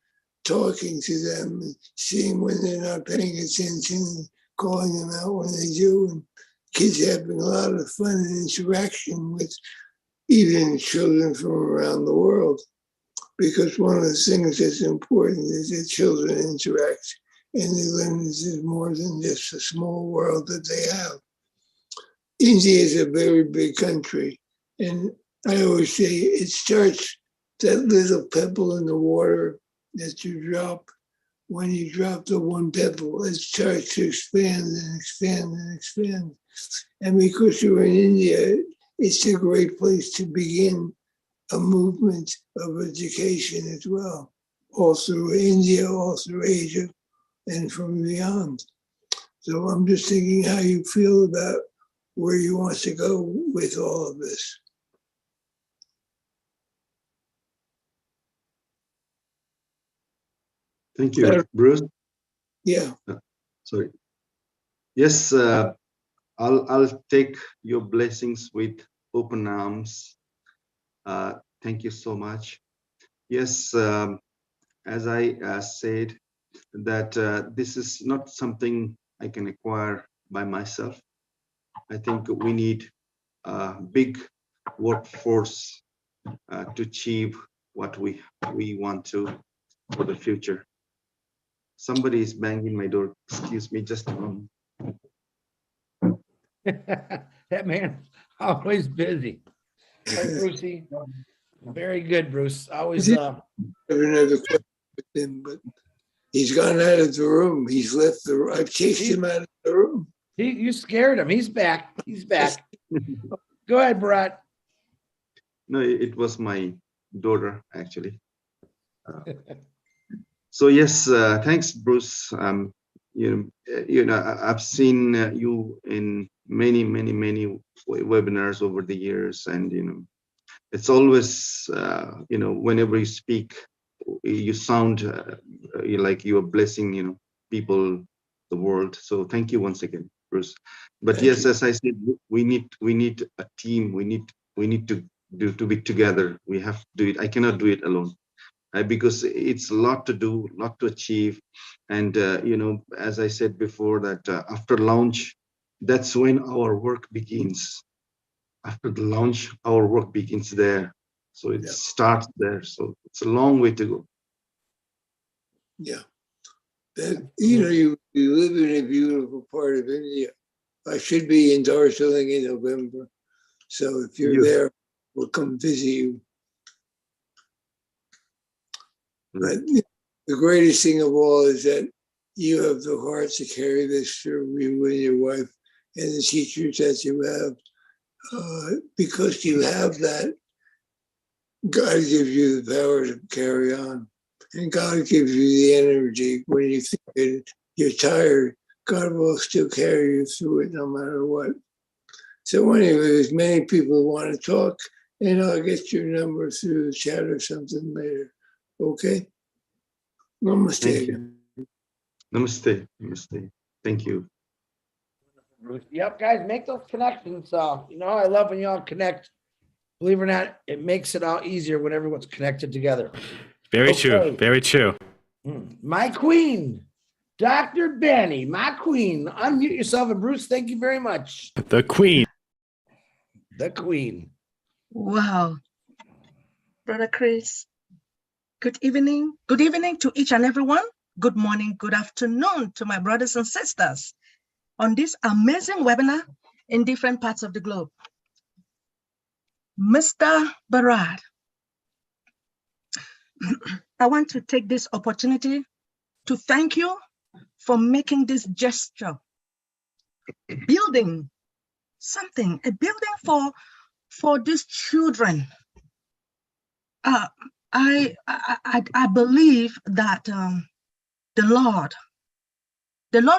talking to them and seeing when they're not paying attention and calling them out when they do. And kids having a lot of fun and interaction with even children from around the world. Because one of the things that's important is that children interact and they learn this is more than just a small world that they have. India is a very big country, and I always say it starts that little pebble in the water that you drop. When you drop the one pebble, it starts to expand and expand and expand. And because you're in India, it's a great place to begin a movement of education as well, all through India, all through Asia, and from beyond. So I'm just thinking how you feel about where you want to go with all of this. Thank you, Bruce. Yeah. Sorry. Yes, I'll take your blessings with open arms. Thank you so much. Yes, as I said, that this is not something I can acquire by myself. I think we need a big workforce to achieve what we want to for the future. Somebody is banging my door. Excuse me, just a moment. That man always busy. Right, Brucey? Very good, Bruce. Always I have another question with him, but he's gone out of the room. He's left the room. I've chased him out of the room. you scared him. He's back. He's back. Go ahead, Bharat. No, it was my daughter actually. So yes, thanks, Bruce. I've seen you in many webinars over the years, and it's always whenever you speak, you sound like you are blessing people, the world. So thank you once again, Bruce. But Thank yes, you. as I said, we need a team. We need to be together. We have to do it. I cannot do it alone. Because it's a lot to do, a lot to achieve. And, as I said before, that after launch, that's when our work begins. After the launch, our work begins there. So it starts there. So it's a long way to go. Yeah. You live in a beautiful part of India. I should be in Darjeeling in November. So if you're there, we'll come visit you. But the greatest thing of all is that you have the heart to carry this through, you and your wife, and the teachers that you have. Because you have that, God gives you the power to carry on. And God gives you the energy when you think that you're tired. God will still carry you through it no matter what. So anyway, as many people want to talk, and I'll get your number through the chat or something later. Okay? Namaste. Thank you. Namaste. Namaste. Thank you. Yep, guys, make those connections. You know, I love when y'all connect. Believe it or not, it makes it all easier when everyone's connected together. Very Okay. true. Very true. My queen, Dr. Benny, my queen. Unmute yourself. And Bruce, thank you very much. The queen. The queen. Wow. Brother Chris, good evening. Good evening to each and everyone. Good morning, good afternoon to my brothers and sisters on this amazing webinar in different parts of the globe. Mr. Barad, I want to take this opportunity to thank you for making this gesture, building something, a building for these children. I believe that the Lord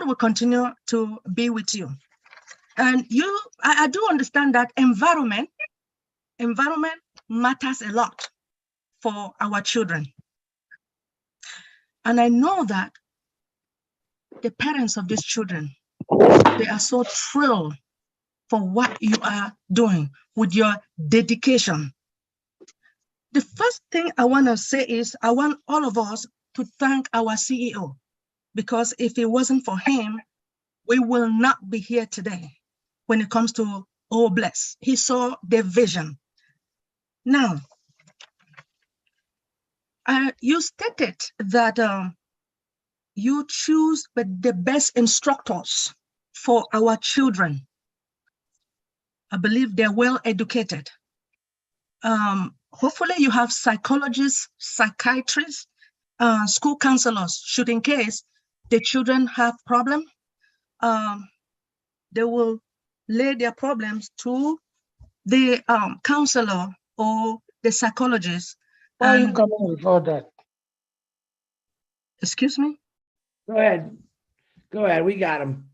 will continue to be with you. And I do understand that environment matters a lot for our children. And I know that the parents of these children, they are so thrilled for what you are doing with your dedication. The first thing I want to say is I want all of us to thank our CEO, because if it wasn't for him, we will not be here today when it comes to Oh Bless. He saw the vision. Now, you stated that you choose the best instructors for our children. I believe they're well educated. Hopefully you have psychologists, psychiatrists, school counselors, should in case the children have problem, they will lay their problems to the counselor or the psychologist. Why are you coming before that? Excuse me? Go ahead. Go ahead. We got him.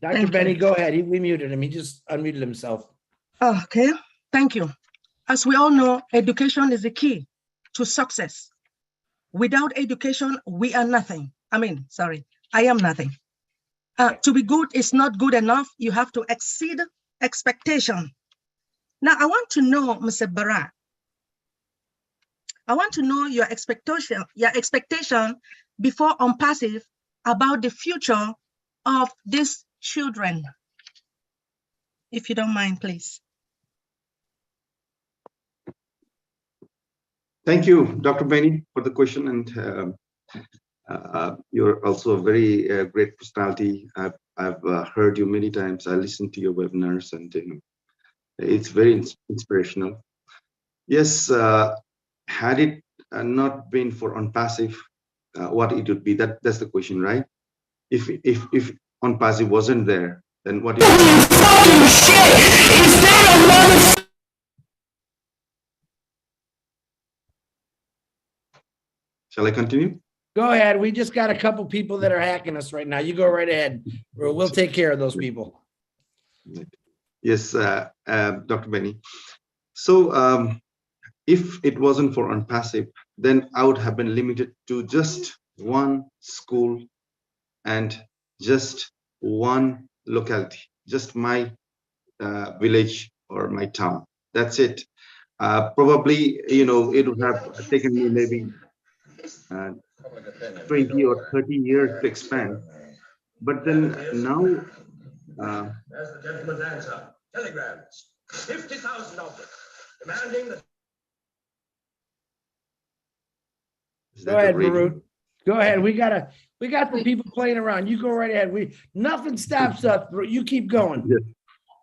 Dr. Thank Benny, you. go ahead. We muted him. He just unmuted himself. Okay, thank you. As we all know, education is the key to success. Without education, we are nothing. I am nothing. To be good is not good enough. You have to exceed expectation. Now, I want to know, Mr. Barat, I want to know your expectation before on passive about the future of these children. If you don't mind, please. Thank you, Dr. Benny, for the question. And you're also a very great personality. I've heard you many times. I listened to your webinars, and it's very inspirational. Yes, had it not been for OnPassive, what it would be? That's the question, right? If OnPassive wasn't there, then what? Shall I continue? Go ahead. We just got a couple people that are hacking us right now. You go right ahead. We'll take care of those people. Yes, Dr. Benny. So if it wasn't for OnPassive, then I would have been limited to just one school and just one locality, just my village or my town. That's it. Probably, it would have taken me maybe 20 or 30 years to expand. But then now, there's the gentleman's answer. Telegrams, 50,000 of them, demanding that. Go ahead, Barut. Go ahead. We got some people playing around. You go right ahead. Nothing stops us. You keep going.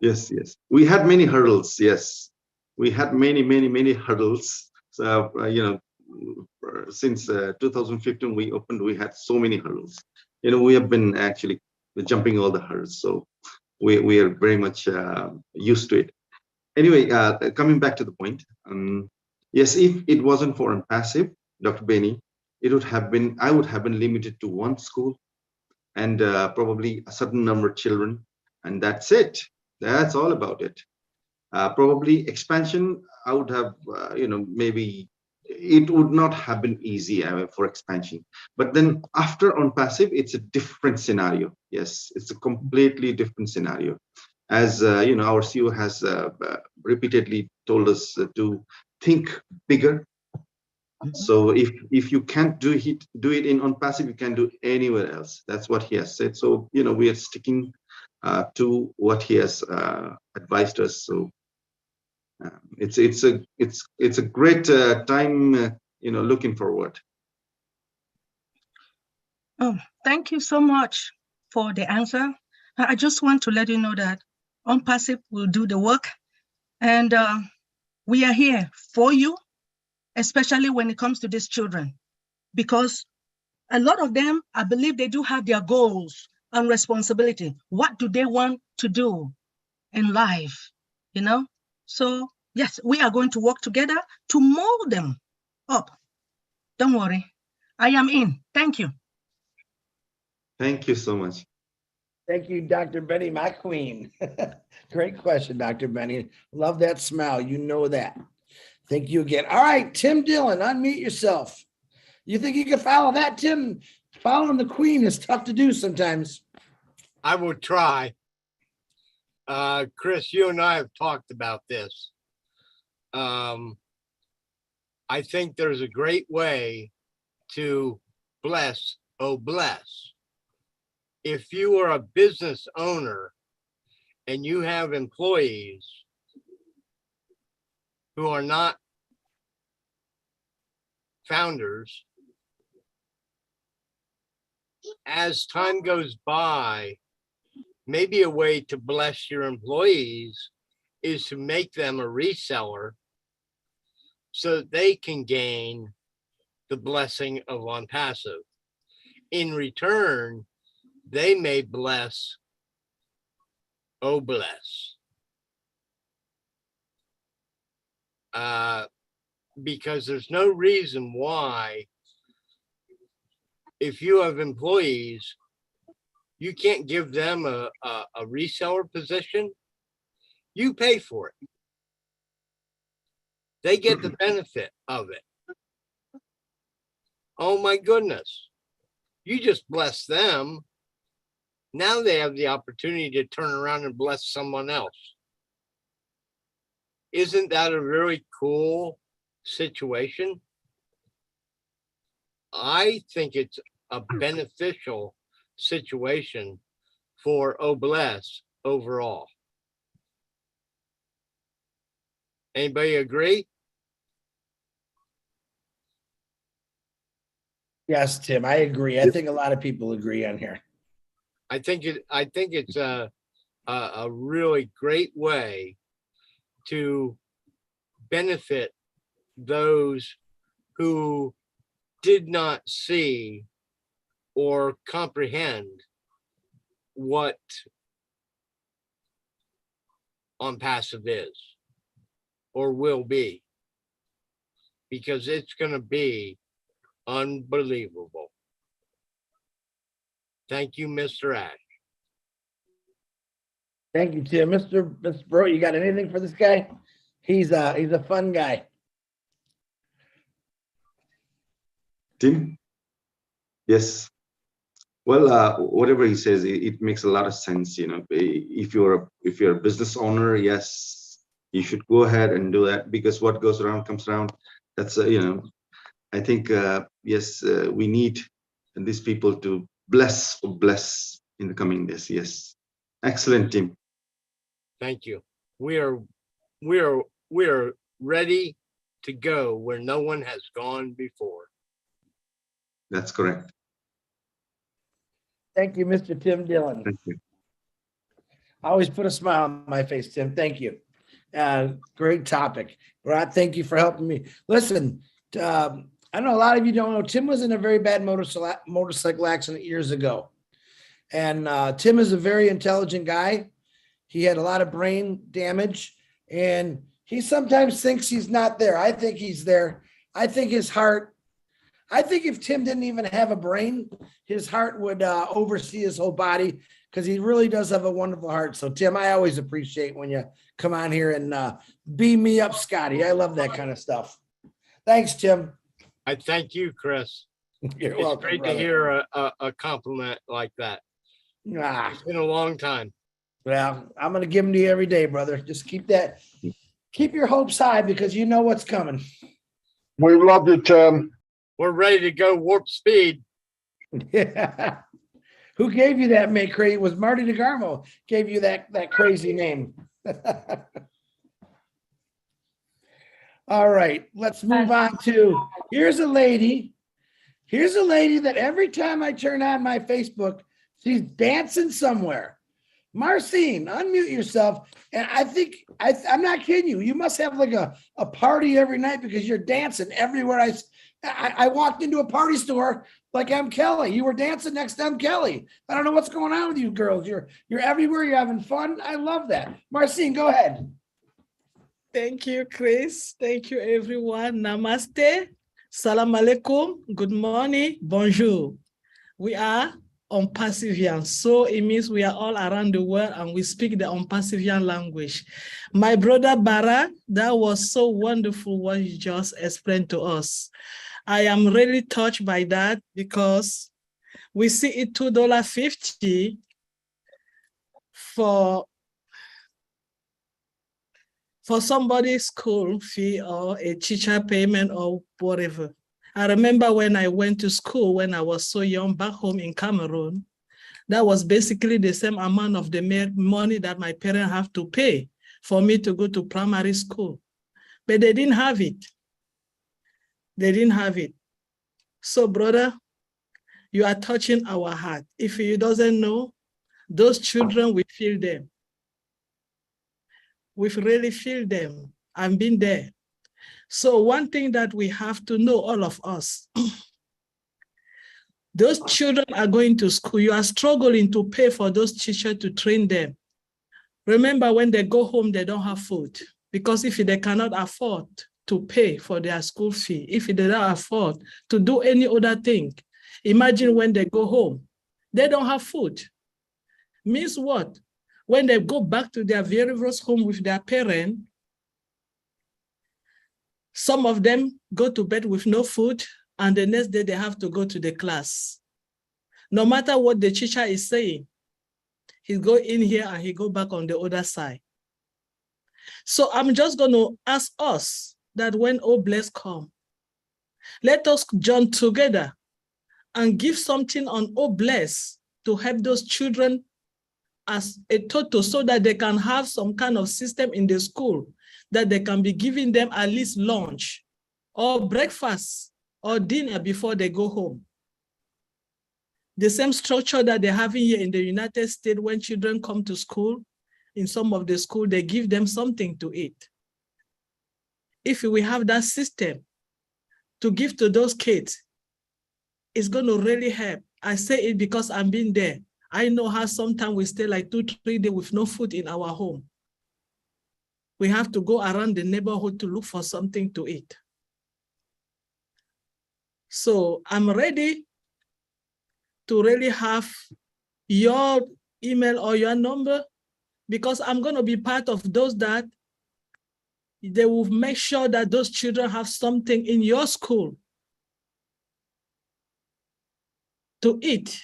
Yes. We had many hurdles. Yes, we had many hurdles. So since 2015 we opened, we had so many hurdles. We have been actually jumping all the hurdles. So we are very much used to it. Anyway, coming back to the point, yes, if it wasn't for Unpassive, Dr. Benny, it would have been, I would have been limited to one school and probably a certain number of children, and that's it. That's all about it. Probably expansion, I would have, maybe it would not have been easy for expansion. But then after Unpassive, it's a different scenario. Yes, it's a completely different scenario. As our CEO has repeatedly told us to think bigger. So if you can't do it in Unpassive, you can do anywhere else. That's what he has said. So we are sticking to what he has advised us. So it's a great time. Looking forward. Oh, thank you so much for the answer. I just want to let you know that Unpassive will do the work, and we are here for you, especially when it comes to these children, because a lot of them, I believe they do have their goals and responsibility. What do they want to do in life, So yes, we are going to work together to mold them up. Don't worry, I am in. Thank you. Thank you so much. Thank you, Dr. Benny, my queen. Great question, Dr. Benny. Love that smile. You know that. Thank you again. All right, Tim Dillon, unmute yourself. You think you can follow that, Tim? Following the queen is tough to do sometimes. I will try. Chris, you and I have talked about this. I think there's a great way to bless, oh bless. If you are a business owner and you have employees who are not founders, as time goes by, maybe a way to bless your employees is to make them a reseller so that they can gain the blessing of Unpassive. In return, they may bless, oh bless. Because there's no reason why, if you have employees, you can't give them a reseller position. You pay for it. They get the benefit of it. Oh my goodness. You just bless them. Now they have the opportunity to turn around and bless someone else. Isn't that a really cool situation? I think it's a beneficial situation for Obless overall. Anybody agree? Yes, Tim, I agree. I think a lot of people agree on here. I think it's a really great way to benefit those who did not see or comprehend what Unpassive is or will be, because it's going to be unbelievable. Thank you, Mr. Ash. Thank you, Tim. Mr. Bro, you got anything for this guy? He's a fun guy. Tim? Yes. Well, whatever he says, it makes a lot of sense. If you're a business owner, yes, you should go ahead and do that, because what goes around comes around. That's I think yes, we need these people to bless in the coming days. Yes, excellent, Tim. Thank you. We are ready to go where no one has gone before. That's correct. Thank you, Mr. Tim Dillon. Thank you. I always put a smile on my face, Tim. Thank you. Great topic. Rod, thank you for helping me. Listen, I know a lot of you don't know, Tim was in a very bad motorcycle accident years ago. And Tim is a very intelligent guy. He had a lot of brain damage, and he sometimes thinks he's not there. I think he's there. I think his heart, I think if Tim didn't even have a brain, his heart would oversee his whole body, because he really does have a wonderful heart. So Tim, I always appreciate when you come on here and beam me up, Scotty. I love that kind of stuff. Thanks, Tim. I thank you, Chris. You're It's welcome, great brother. to hear a compliment like that. It's been a long time. Well, I'm going to give them to you every day, brother. Just keep your hopes high, because you know what's coming. We love you, Tim. We're ready to go warp speed. Yeah. Who gave you that, May Crazy? It was Marty DeGarmo gave you that crazy name. All right, let's move on to, here's a lady that every time I turn on my Facebook, she's dancing somewhere. Marcine, unmute yourself. And I think, I'm not kidding you. You must have like a party every night, because you're dancing everywhere. I walked into a party store like M. Kelly. You were dancing next to M. Kelly. I don't know what's going on with you girls. You're everywhere. You're having fun. I love that. Marcine, go ahead. Thank you, Chris. Thank you, everyone. Namaste. Salam alaikum. Good morning. Bonjour. We are Ompasivian. So it means we are all around the world and we speak the Ompasivian language. My brother Bara, that was so wonderful what you just explained to us. I am really touched by that, because we see it $2.50 for somebody's school fee or a teacher payment or whatever. I remember when I went to school when I was so young back home in Cameroon, that was basically the same amount of the money that my parents have to pay for me to go to primary school. But they didn't have it. They didn't have it. So brother, you are touching our heart. If you doesn't know, those children, we feel them. We really feel them. I've been there. So one thing that we have to know, all of us, those children are going to school. You are struggling to pay for those teachers to train them. Remember, when they go home, they don't have food, because if they cannot afford to pay for their school fee, if they don't afford to do any other thing, imagine when they go home, they don't have food. Means what? When they go back to their various home with their parents, some of them go to bed with no food, and the next day they have to go to the class. No matter what the teacher is saying, he go in here and he go back on the other side. So I'm just going to ask us that when Oh Bless come, let us join together and give something on Oh Bless to help those children as a total, so that they can have some kind of system in the school, that they can be giving them at least lunch or breakfast or dinner before they go home. The same structure that they're having here in the United States, when children come to school, in some of the school, they give them something to eat. If we have that system to give to those kids, it's going to really help. I say it because I've been there. I know how sometimes we stay like 2-3 days with no food in our home. We have to go around the neighborhood to look for something to eat. So I'm ready to really have your email or your number, because I'm going to be part of those that they will make sure that those children have something in your school to eat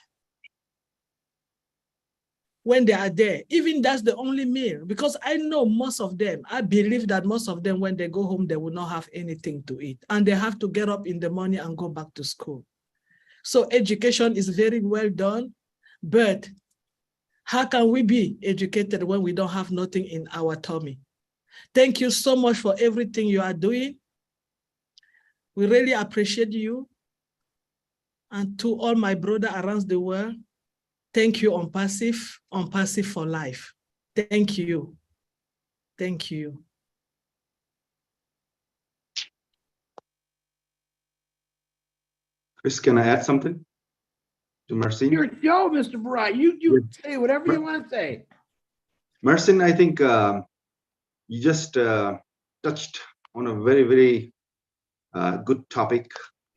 when they are there. Even that's the only meal, because I know most of them, I believe that most of them, when they go home, they will not have anything to eat, and they have to get up in the morning and go back to school. So education is very well done, but how can we be educated when we don't have nothing in our tummy? Thank you so much for everything you are doing. We really appreciate you. And to all my brothers around the world, thank you on Passive for life. Thank you. Thank you. Chris, can I add something? Marcin. Your show, Mr. Barat. You Yes. say whatever you want to say. Marcin, I think you just touched on a very, very good topic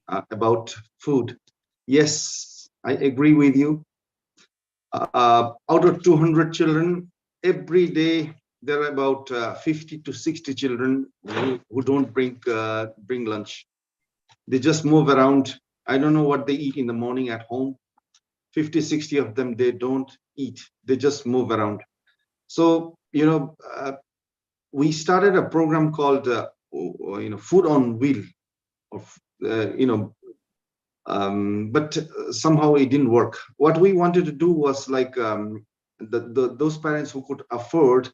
about food. Yes, I agree with you. Out of 200 children, every day there are about 50 to 60 children who don't bring lunch. They just move around. I don't know what they eat in the morning at home. 50, 60 of them, they don't eat. They just move around. So, we started a program called, Food on Wheel. But somehow it didn't work. What we wanted to do was like those parents who could afford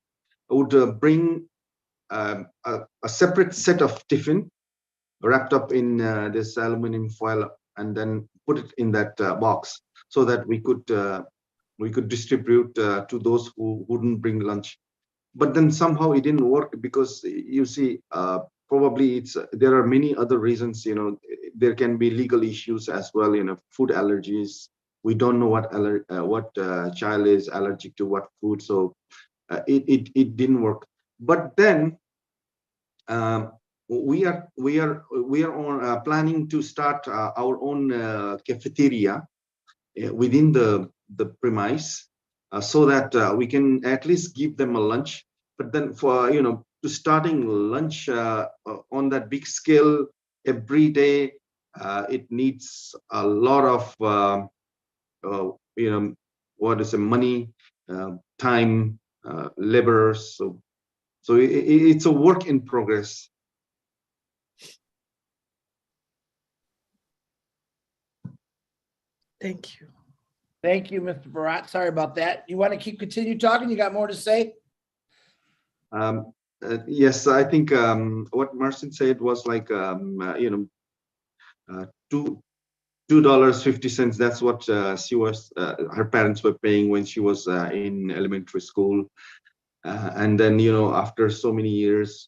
would bring a separate set of tiffin wrapped up in this aluminum foil and then put it in that box so that we could distribute to those who wouldn't bring lunch. But then somehow it didn't work because you see, probably there are many other reasons. There can be legal issues as well. Food allergies. We don't know what child is allergic to what food, so it didn't work. But then we are on planning to start our own cafeteria within the premise, so that we can at least give them a lunch. But then for to starting lunch on that big scale every day, it needs a lot of what is the money, time, laborers. So it's a work in progress. Thank you. Thank you, Mr. Barat. Sorry about that. You want to continue talking? You got more to say? Yes, I think what Marcin said was like $2.50. That's what she was. Her parents were paying when she was in elementary school, and then after so many years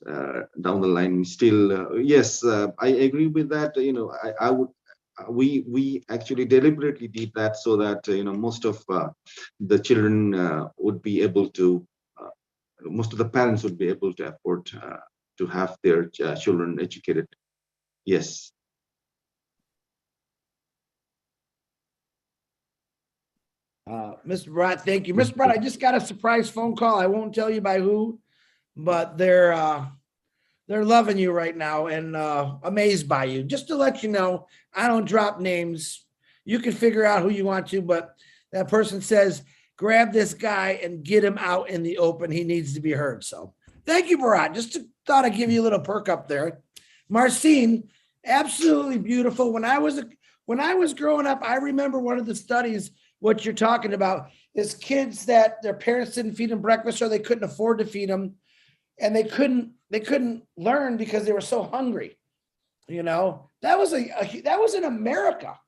down the line, still yes, I agree with that. I would. We actually deliberately did that so that most of the children would be able to. Most of the parents would be able to afford to have their children educated. Yes. Mr. Barat, thank you. Mr. Barat, I just got a surprise phone call. I won't tell you by who, but they're loving you right now and amazed by you. Just to let you know, I don't drop names. You can figure out who you want to, but that person says, grab this guy and get him out in the open. He needs to be heard. So thank you, Barat. Thought I'd give you a little perk up there. Marcin, absolutely beautiful. When I was growing up, I remember one of the studies, what you're talking about is kids that their parents didn't feed them breakfast or they couldn't afford to feed them. And they couldn't learn because they were so hungry. That was in America.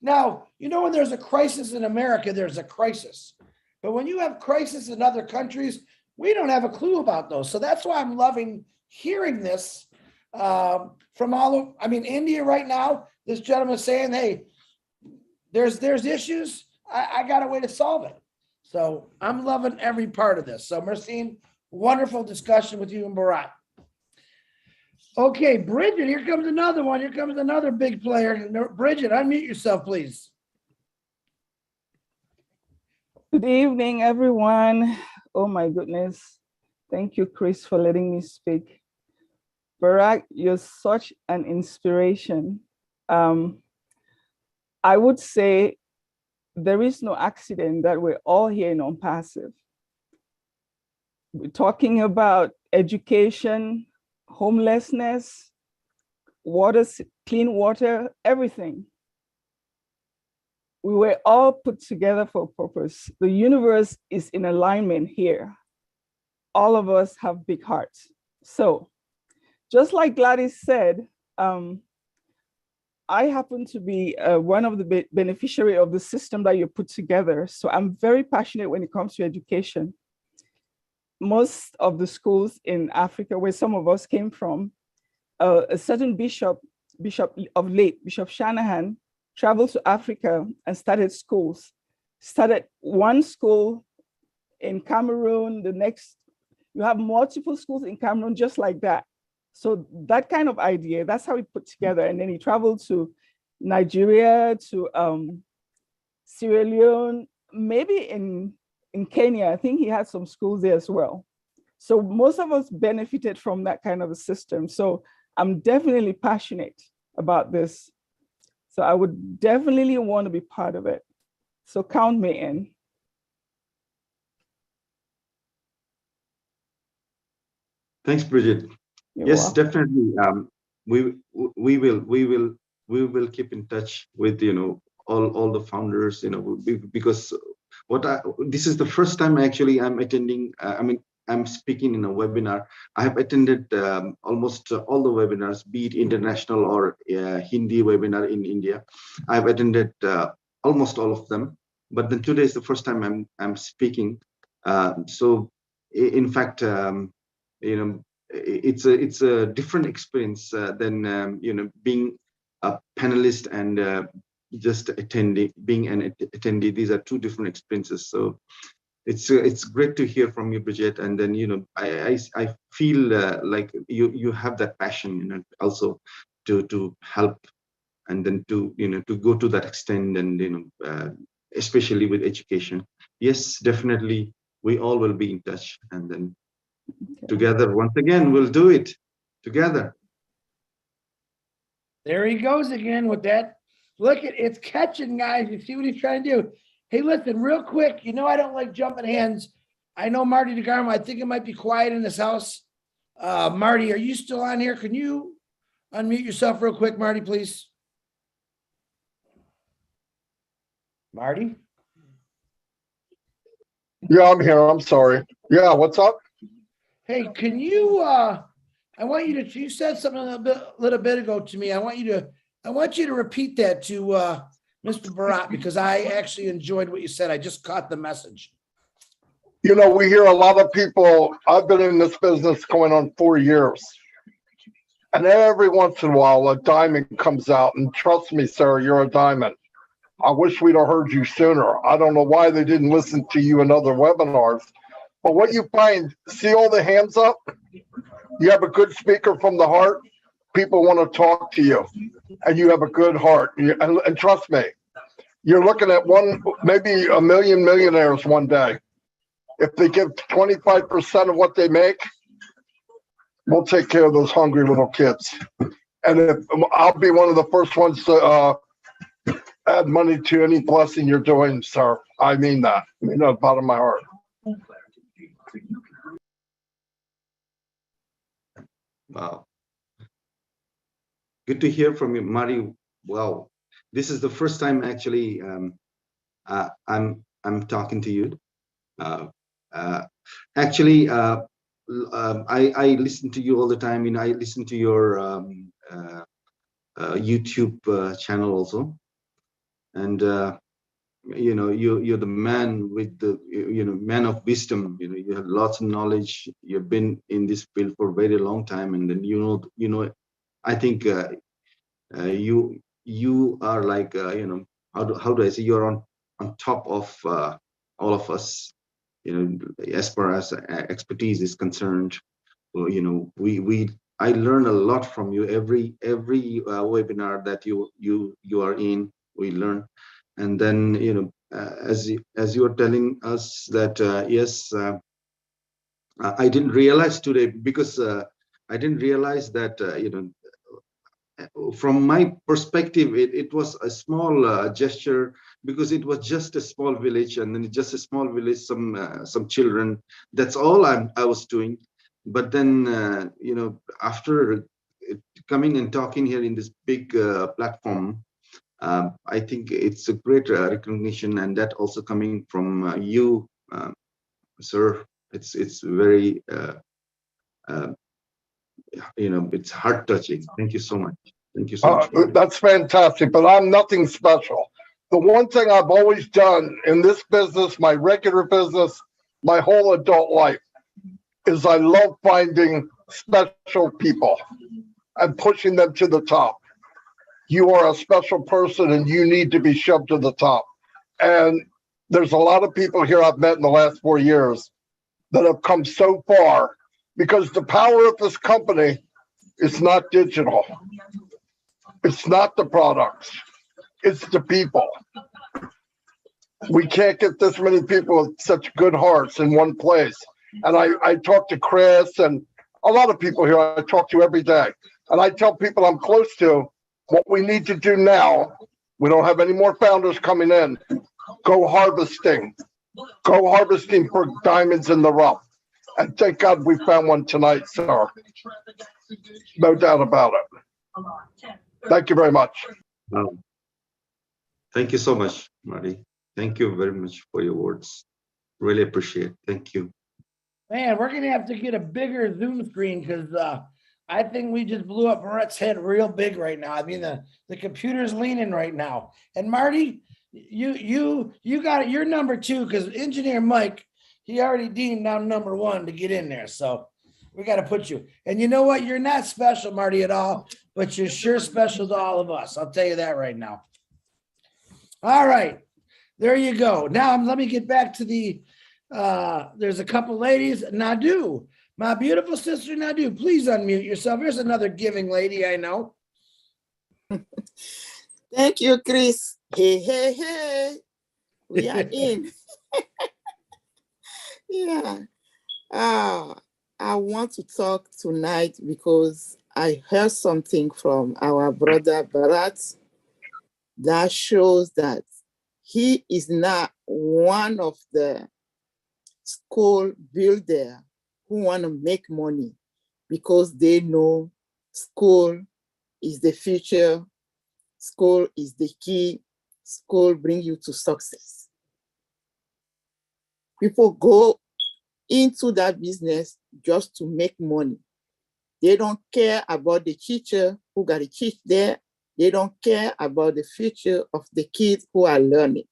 Now, when there's a crisis in America, there's a crisis. But when you have crisis in other countries, we don't have a clue about those. So that's why I'm loving hearing this from India right now. This gentleman is saying, hey, there's issues. I got a way to solve it. So I'm loving every part of this. So Marcin, wonderful discussion with you and Barat. Okay, Bridget, here comes another one. Here comes another big player. Bridget, unmute yourself, please. Good evening, everyone. Oh my goodness. Thank you, Chris, for letting me speak. Barat, you're such an inspiration. I would say there is no accident that we're all here in On-Passive. We're talking about education, homelessness, water, clean water, everything. We were all put together for a purpose. The universe is in alignment here. All of us have big hearts. So just like Gladys said, I happen to be one of the beneficiary of the system that you put together. So I'm very passionate when it comes to education. Most of the schools in Africa, where some of us came from, a certain Bishop of late, Bishop Shanahan, traveled to Africa and started schools. Started one school in Cameroon, the next, you have multiple schools in Cameroon just like that. So that kind of idea, that's how we put together. And then he traveled to Nigeria, to Sierra Leone, maybe in Kenya. I think he had some schools there as well. So most of us benefited from that kind of a system. So I'm definitely passionate about this. So I would definitely want to be part of it. So count me in. Thanks, Bridget. You're Yes, welcome. definitely. We will keep in touch with all the founders, because this is the first time actually I'm attending. I'm speaking in a webinar. I have attended almost all the webinars, be it international or Hindi webinar in India. I've attended almost all of them, but then today is the first time I'm speaking. So in fact, it's a different experience than being a panelist and just attending, being an attendee. These are two different experiences. So it's great to hear from you, Bridget. And then I feel like you have that passion, also to help, and then to go to that extent, and especially with education. Yes, definitely, we all will be in touch, and then together once again we'll do it together. There he goes again with that. Look at it's catching, guys. You see what he's trying to do. Hey, listen, real quick. I don't like jumping hands. I know Marty DeGarmo. I think it might be quiet in this house. Marty, are you still on here? Can you unmute yourself real quick, Marty, please? Marty? Yeah, I'm here. I'm sorry. Yeah, what's up? Hey, can you I want you to, you said something a little bit ago to me. I want you to repeat that to Mr. Bharat, because I actually enjoyed what you said. I just caught the message. We hear a lot of people. I've been in this business going on 4 years. And every once in a while, a diamond comes out. And trust me, sir, you're a diamond. I wish we'd have heard you sooner. I don't know why they didn't listen to you in other webinars. But what you find, see all the hands up? You have a good speaker from the heart. People want to talk to you. And you have a good heart. And trust me, you're looking at maybe a million millionaires one day. If they give 25% of what they make, we'll take care of those hungry little kids. And I'll be one of the first ones to add money to any blessing you're doing, sir. I mean that. I mean that bottom of my heart. Wow. Good to hear from you, Marty. Wow. This is the first time actually I'm talking to you. Actually, I listen to you all the time. I listen to your YouTube channel also, and you're the man with the man of wisdom. You have lots of knowledge. You've been in this field for a very long time, and then I think you are like how do I say, you're on top of all of us. As far as expertise is concerned, I learn a lot from you. Every webinar that you are in, we learn. And then as you are telling us that yes, I didn't realize today, because I didn't realize that from my perspective, it was a small gesture, because it was just a small village, and then just a small village, some children. That's all I was doing. But then after coming and talking here in this big platform, I think it's a great recognition, and that also coming from you, sir. It's very it's heart touching. Thank you so much. Thank you so much. That's fantastic, but I'm nothing special. The one thing I've always done in this business, my regular business, my whole adult life, is I love finding special people and pushing them to the top. you are a special person and you need to be shoved to the top. And there's a lot of people here I've met in the last 4 years that have come so far because the power of this company is not digital. It's not the products. It's the people. We can't get this many people with such good hearts in one place. And I talk to Chris and a lot of people here I talk to every day. And I tell people I'm close to what we need to do now. We don't have any more founders coming in. Go harvesting. Go harvesting for diamonds in the rough. And thank God we found one tonight, sir. No doubt about it. Thank you very much. Thank you so much, Marty. Thank you very much for your words. Really appreciate it. Thank you. Man, we're gonna have to get a bigger Zoom screen because I think we just blew up Barrett's head real big right now. I mean, the computer's leaning right now. And Marty, you got it. You're number 2 because Engineer Mike, he already deemed down number 1 to get in there. So we got to put you. And you know what? You're not special, Marty, at all, but you're sure special to all of us. I'll tell you that right now. All right. There you go. Now let me get back to the, there's a couple ladies. Nadu, my beautiful sister Nadu, please unmute yourself. Here's another giving lady I know. Thank you, Chris. Hey, hey, hey. We are in. Yeah. I want to talk tonight because I heard something from our brother Bharat that shows that he is not one of the school builder who want to make money because they know school is the future, school is the key, school bring you to success. People go into that business just to make money. They don't care about the teacher who got to teach there. They don't care about the future of the kids who are learning.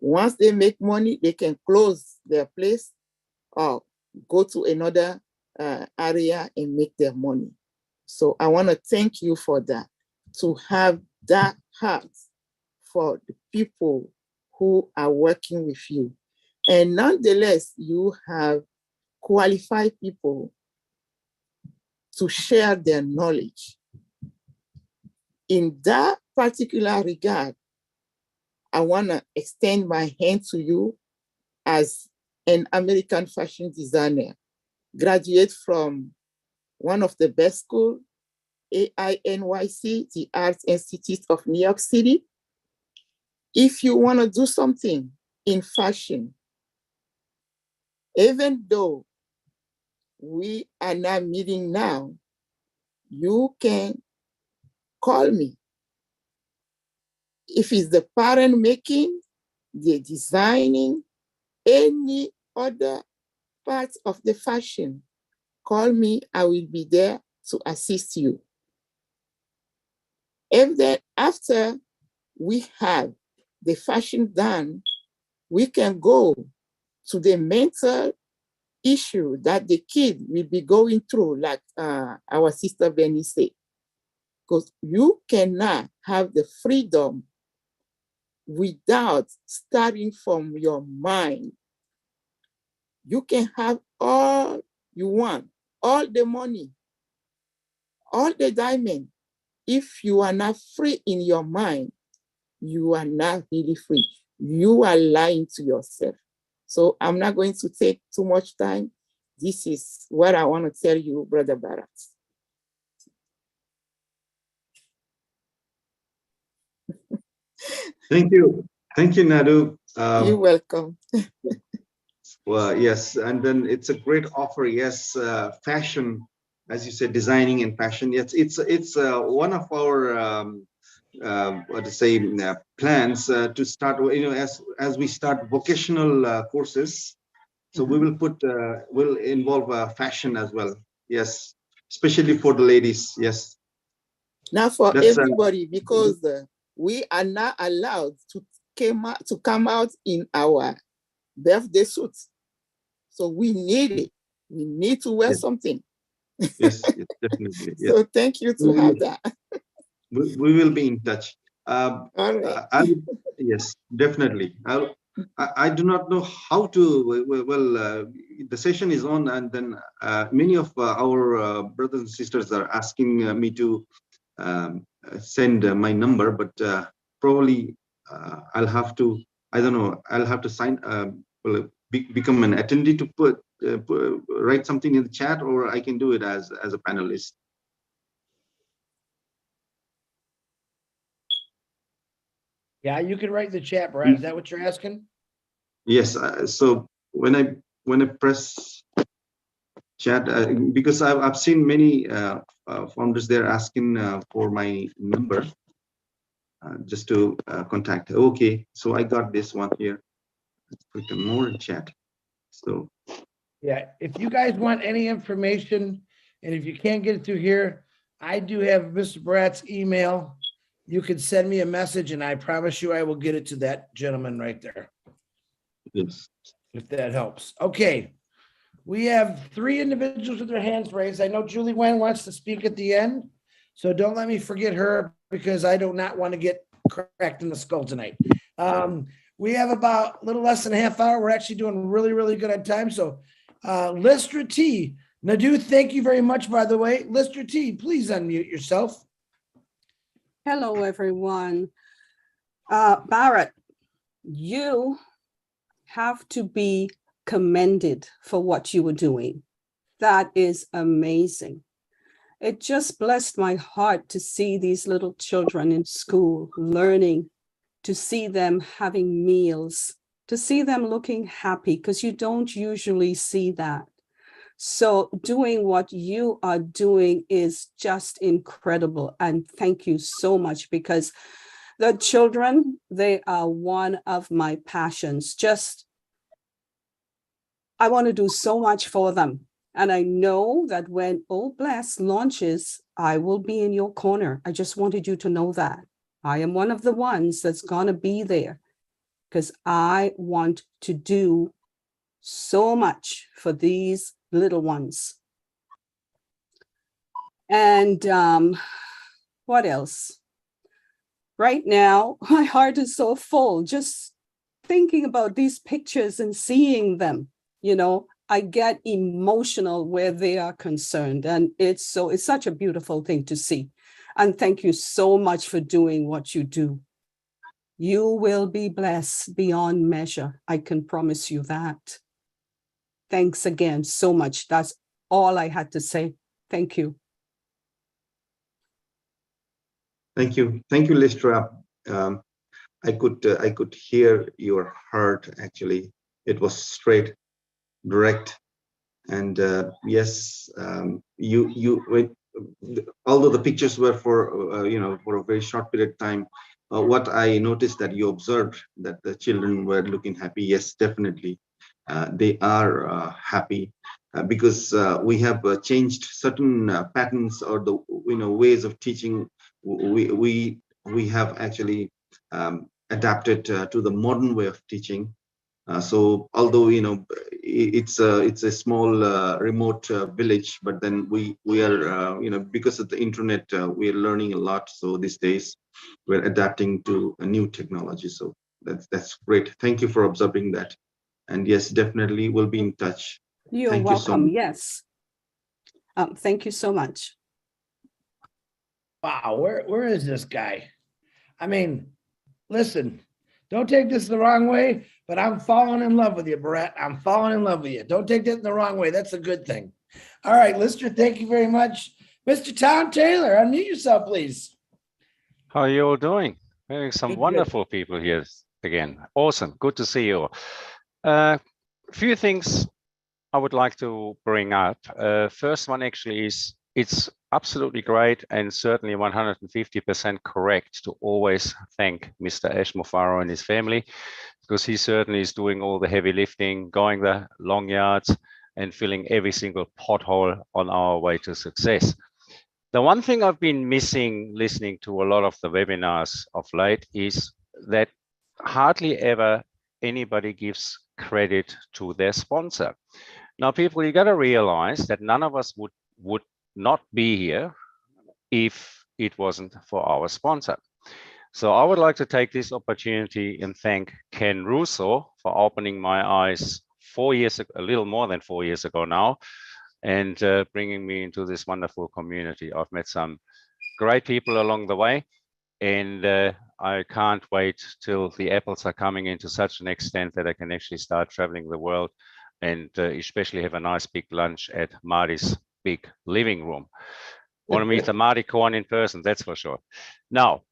Once they make money, they can close their place or go to another area and make their money. So I want to thank you for that, to have that heart for the people who are working with you. And nonetheless, you have qualified people to share their knowledge. In that particular regard, I want to extend my hand to you as an American fashion designer, graduate from one of the best schools, AINYC, the Arts Institute of New York City. If you want to do something in fashion, even though we are not meeting now, you can call me. If it's the pattern making, the designing, any other parts of the fashion, call me, I will be there to assist you. And then after we have the fashion done, we can go to the mental issue that the kid will be going through, like our sister Benny said. Because you cannot have the freedom without starting from your mind. You can have all you want, all the money, all the diamond. If you are not free in your mind, you are not really free. You are lying to yourself. So I'm not going to take too much time. This is what I want to tell you, Brother Bharat. Thank you. Thank you, Nadu. You're welcome. Well, yes, and then it's a great offer. Yes, fashion, as you said, designing and fashion. Yes, it's one of our what to say plans to start. You know, as we start vocational courses, so we will put will involve fashion as well. Yes, especially for the ladies. Yes. Now for everybody, because we are not allowed to come out in our birthday suits. So we need it. We need to wear something. Yes, definitely. Yes. So thank you to have that. we will be in touch. All right. Yes, definitely. I do not know how to. Well, the session is on, and then many of our brothers and sisters are asking me to send my number, but probably I'll have to. I don't know. I'll have to sign. Become an attendee to write something in the chat, or I can do it as a panelist. Yeah, you can write in the chat, Brad. Is that what you're asking? Yes. So when I press chat, because I've seen many founders there asking for my number just to contact. Okay, so I got this one here. Let's click on more in chat. So yeah, if you guys want any information, and if you can't get it through here, I do have Mr. Brat's email. You can send me a message, and I promise you I will get it to that gentleman right there. Yes. If that helps. Okay. We have 3 individuals with their hands raised. I know Julie Wen wants to speak at the end, so don't let me forget her because I do not want to get cracked in the skull tonight. We have about a little less than a half hour. We're actually doing really, really good on time. So Lister T, Nadu, thank you very much, by the way. Lister T, please unmute yourself. Hello, everyone. Barrett, you have to be commended for what you were doing. That is amazing. It just blessed my heart to see these little children in school learning, to see them having meals, to see them looking happy, because you don't usually see that. So doing what you are doing is just incredible. And thank you so much, because the children, they are one of my passions. I want to do so much for them. And I know that when Oh Bless launches, I will be in your corner. I just wanted you to know that. I am one of the ones that's going to be there because I want to do so much for these little ones. And what else? Right now, my heart is so full just thinking about these pictures and seeing them. You know, I get emotional where they are concerned. And it's such a beautiful thing to see. And thank you so much for doing what you do. You will be blessed beyond measure. I can promise you that. Thanks again so much. That's all I had to say. Thank you. thank you, Listra. I could hear your heart. Actually, it was straight, direct, and yes, although the pictures were for for a very short period of time, what I noticed that you observed that the children were looking happy. Yes, definitely, they are happy because we have changed certain patterns or the ways of teaching. We have actually adapted to the modern way of teaching. So although it's a small remote village, but then we are because of the internet we are learning a lot. So these days we're adapting to a new technology. So that's great. Thank you for observing that. And yes, definitely we'll be in touch. You're Thank welcome. You so yes. Thank you so much. Wow, where is this guy? I mean, listen, don't take this the wrong way, but I'm falling in love with you, Brett. I'm falling in love with you. Don't take that in the wrong way. That's a good thing. All right, Lister, thank you very much. Mr. Tom Taylor, unmute yourself, please. How are you all doing? Having some wonderful people here again. Awesome. Good to see you. A few things I would like to bring up. First one actually is it's absolutely great and certainly 150% correct to always thank Mr. Ashmofaro and his family, because he certainly is doing all the heavy lifting, going the long yards and filling every single pothole on our way to success. The one thing I've been missing listening to a lot of the webinars of late is that hardly ever anybody gives credit to their sponsor. Now, people, you got to realize that none of us would not be here if it wasn't for our sponsor. So I would like to take this opportunity and thank Ken Russo for opening my eyes 4 years ago, a little more than 4 years ago now, and bringing me into this wonderful community. I've met some great people along the way, and I can't wait till the apples are coming into such an extent that I can actually start traveling the world and especially have a nice big lunch at Marty's big living room. Want to meet the Marty Korn in person, that's for sure. Now,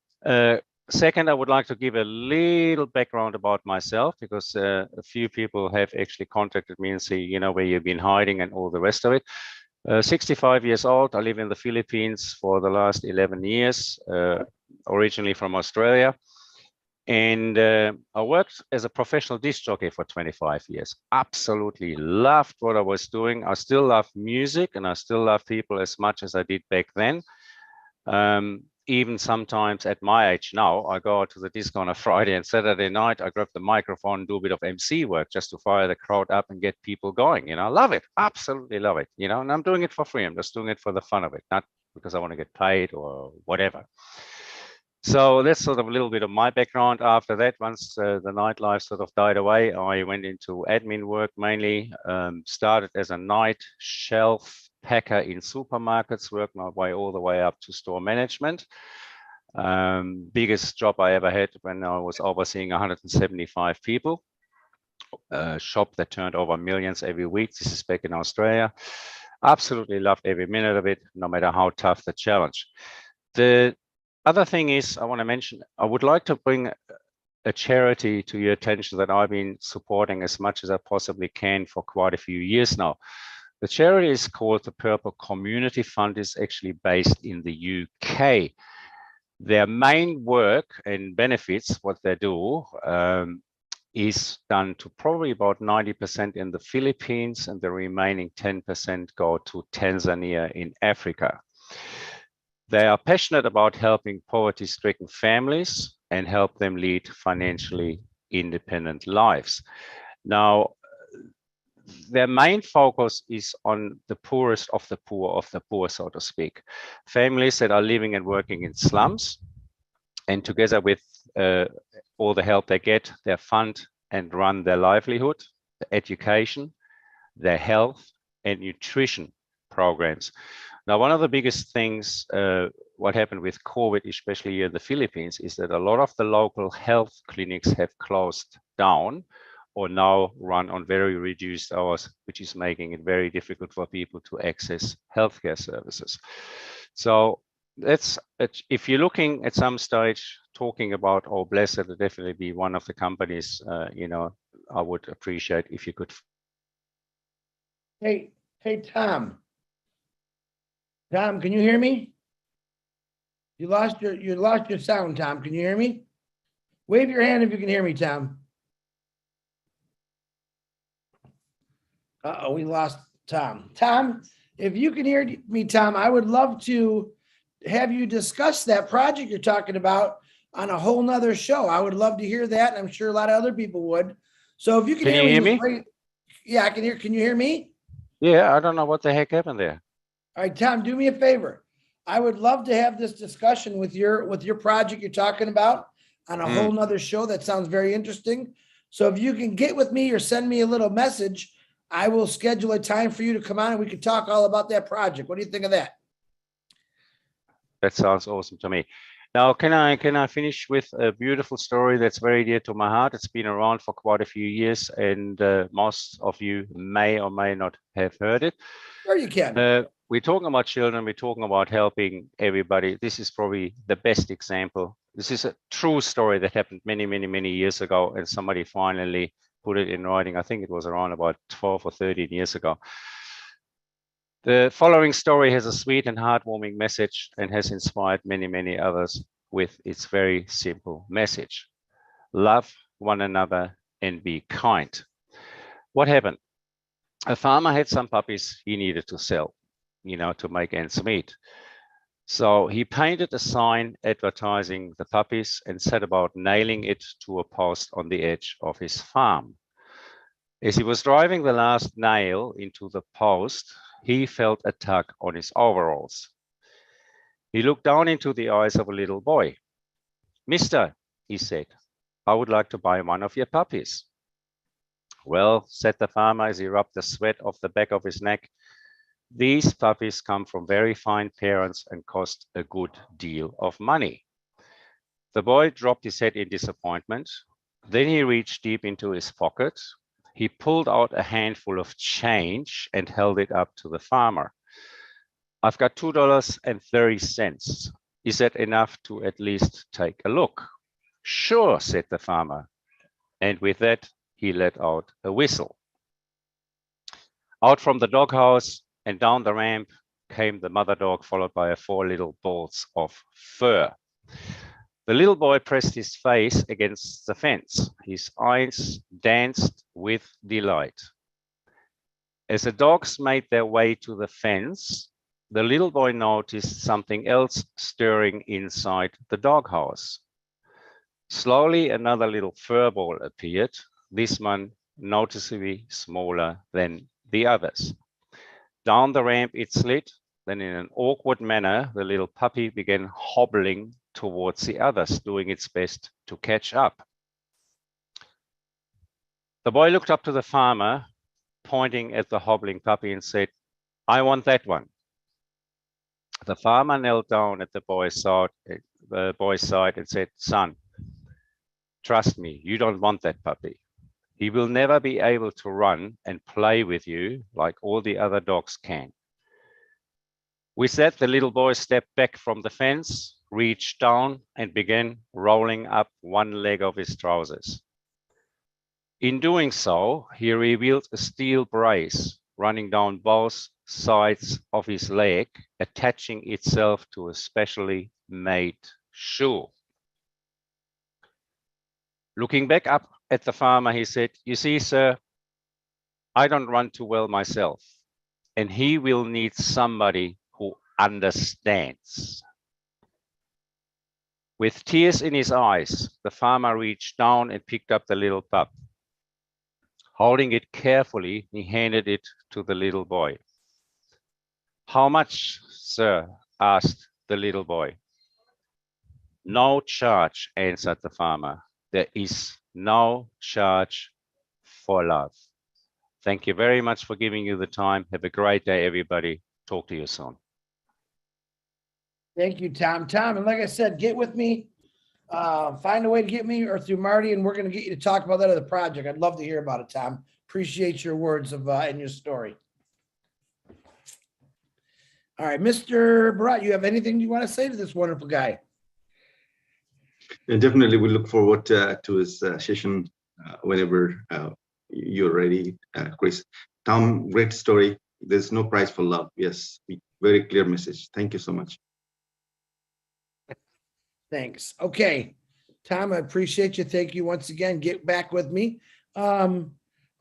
second, I would like to give a little background about myself, because a few people have actually contacted me and say, you know, where you've been hiding and all the rest of it. 65 years old, I live in the Philippines for the last 11 years, originally from Australia. And I worked as a professional disc jockey for 25 years. Absolutely loved what I was doing. I still love music and I still love people as much as I did back then. Even sometimes at my age now, I go out to the disco on a Friday and Saturday night, I grab the microphone, do a bit of MC work just to fire the crowd up and get people going. You know, I love it, absolutely love it, you know, and I'm doing it for free. I'm just doing it for the fun of it, not because I want to get paid or whatever. So that's sort of a little bit of my background. After that, once the nightlife sort of died away, I went into admin work mainly, started as a night shelf packer in supermarkets, worked my way all the way up to store management. Biggest job I ever had when I was overseeing 175 people. A shop that turned over millions every week. This is back in Australia. Absolutely loved every minute of it, no matter how tough the challenge. The other thing is, I want to mention, I would like to bring a charity to your attention that I've been supporting as much as I possibly can for quite a few years now. The charity is called the Purple Community Fund. Is actually based in the UK. Their main work and benefits, what they do, is done to probably about 90% in the Philippines, and the remaining 10% go to Tanzania in Africa. They are passionate about helping poverty-stricken families and help them lead financially independent lives. Now, their main focus is on the poorest of the poor, so to speak. Families that are living and working in slums, and together with all the help they get, they fund and run their livelihood, their education, their health and nutrition programs. Now, one of the biggest things, what happened with COVID, especially here in the Philippines, is that a lot of the local health clinics have closed down or now run on very reduced hours, which is making it very difficult for people to access healthcare services. So that's, if you're looking at some stage talking about Oh Bless, it'll definitely be one of the companies, you know, I would appreciate if you could. Hey, Tom. Tom, can you hear me? You lost your sound, Tom. Can you hear me? Wave your hand if you can hear me, Tom. Uh-oh, we lost Tom. Tom, if you can hear me, Tom, I would love to have you discuss that project you're talking about on a whole nother show. I would love to hear that. I'm sure a lot of other people would. So if you can hear me? Great. Yeah, I can hear. Can you hear me? Yeah, I don't know what the heck happened there. All right, Tom, do me a favor. I would love to have this discussion with your project you're talking about on a whole nother show. That sounds very interesting. So if you can get with me or send me a little message, I will schedule a time for you to come on and we can talk all about that project. What do you think of that? That sounds awesome to me. Now, can I finish with a beautiful story that's very dear to my heart? It's been around for quite a few years, and most of you may or may not have heard it. Sure you can. We're talking about children. We're talking about helping everybody. This is probably the best example. This is a true story that happened many, many, many years ago, and somebody finally put it in writing. I think it was around about 12 or 13 years ago. The following story has a sweet and heartwarming message and has inspired many, many others with its very simple message. Love one another and be kind. What happened? A farmer had some puppies he needed to sell, you know, to make ends meet. So he painted a sign advertising the puppies and set about nailing it to a post on the edge of his farm. As he was driving the last nail into the post, he felt a tug on his overalls. He looked down into the eyes of a little boy. "Mister," he said, "I would like to buy one of your puppies." "Well," said the farmer as he rubbed the sweat off the back of his neck, "these puppies come from very fine parents and cost a good deal of money." The boy dropped his head in disappointment. Then he reached deep into his pocket. He pulled out a handful of change and held it up to the farmer. "I've got $2.30. Is that enough to at least take a look?" "Sure," said the farmer. And with that, he let out a whistle. Out from the doghouse and down the ramp came the mother dog, followed by 4 little balls of fur. The little boy pressed his face against the fence. His eyes danced with delight. As the dogs made their way to the fence, the little boy noticed something else stirring inside the doghouse. Slowly, another little fur ball appeared, this one noticeably smaller than the others. Down the ramp it slid. Then in an awkward manner, the little puppy began hobbling towards the others, doing its best to catch up. The boy looked up to the farmer, pointing at the hobbling puppy, and said, "I want that one." The farmer knelt down at the boy's side and said, "Son, trust me, you don't want that puppy. He will never be able to run and play with you like all the other dogs can." With that, the little boy stepped back from the fence, reached down, and began rolling up one leg of his trousers. In doing so, he revealed a steel brace running down both sides of his leg, attaching itself to a specially made shoe. Looking back up at the farmer, he said, "You see, sir, I don't run too well myself, and he will need somebody who understands." With tears in his eyes, the farmer reached down and picked up the little pup. Holding it carefully, he handed it to the little boy. "How much, sir?" asked the little boy. "No charge," answered the farmer. "There is no charge for love." Thank you very much for giving you the time. Have a great day, everybody. Talk to you soon. Thank you, Tom. Tom, and like I said, get with me. Find a way to get me or through Marty, and we're going to get you to talk about that other project. I'd love to hear about it, Tom. Appreciate your words of and your story. All right, Mr. Barat, you have anything you want to say to this wonderful guy? And definitely, we look forward to his session whenever you're ready, Chris. Tom, great story. There's no price for love. Yes, very clear message. Thank you so much. Thanks. Okay, Tom, I appreciate you. Thank you once again. Get back with me. I'm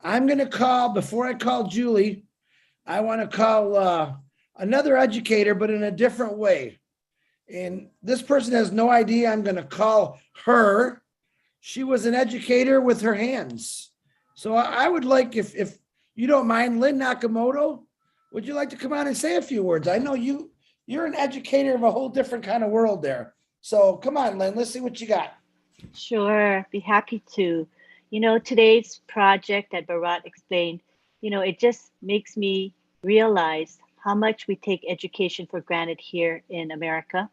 going to call, before I call Julie, I want to call another educator, but in a different way. And this person has no idea I'm going to call her. She was an educator with her hands. So I would like, if you don't mind, Lynn Nakamoto, would you like to come on and say a few words? I know you're an educator of a whole different kind of world there. So come on, Lynn, let's see what you got. Sure, be happy to. You know, today's project that Bharat explained, you know, it just makes me realize how much we take education for granted here in America,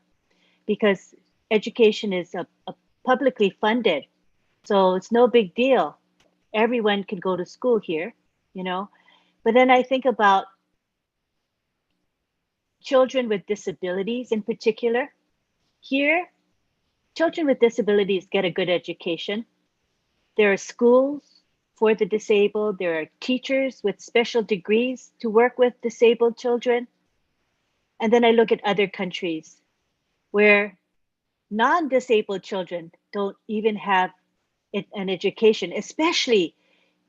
because education is a publicly funded. So it's no big deal. Everyone can go to school here, you know. But then I think about children with disabilities in particular. Here, children with disabilities get a good education. There are schools for the disabled. There are teachers with special degrees to work with disabled children. And then I look at other countries where non-disabled children don't even have an education, especially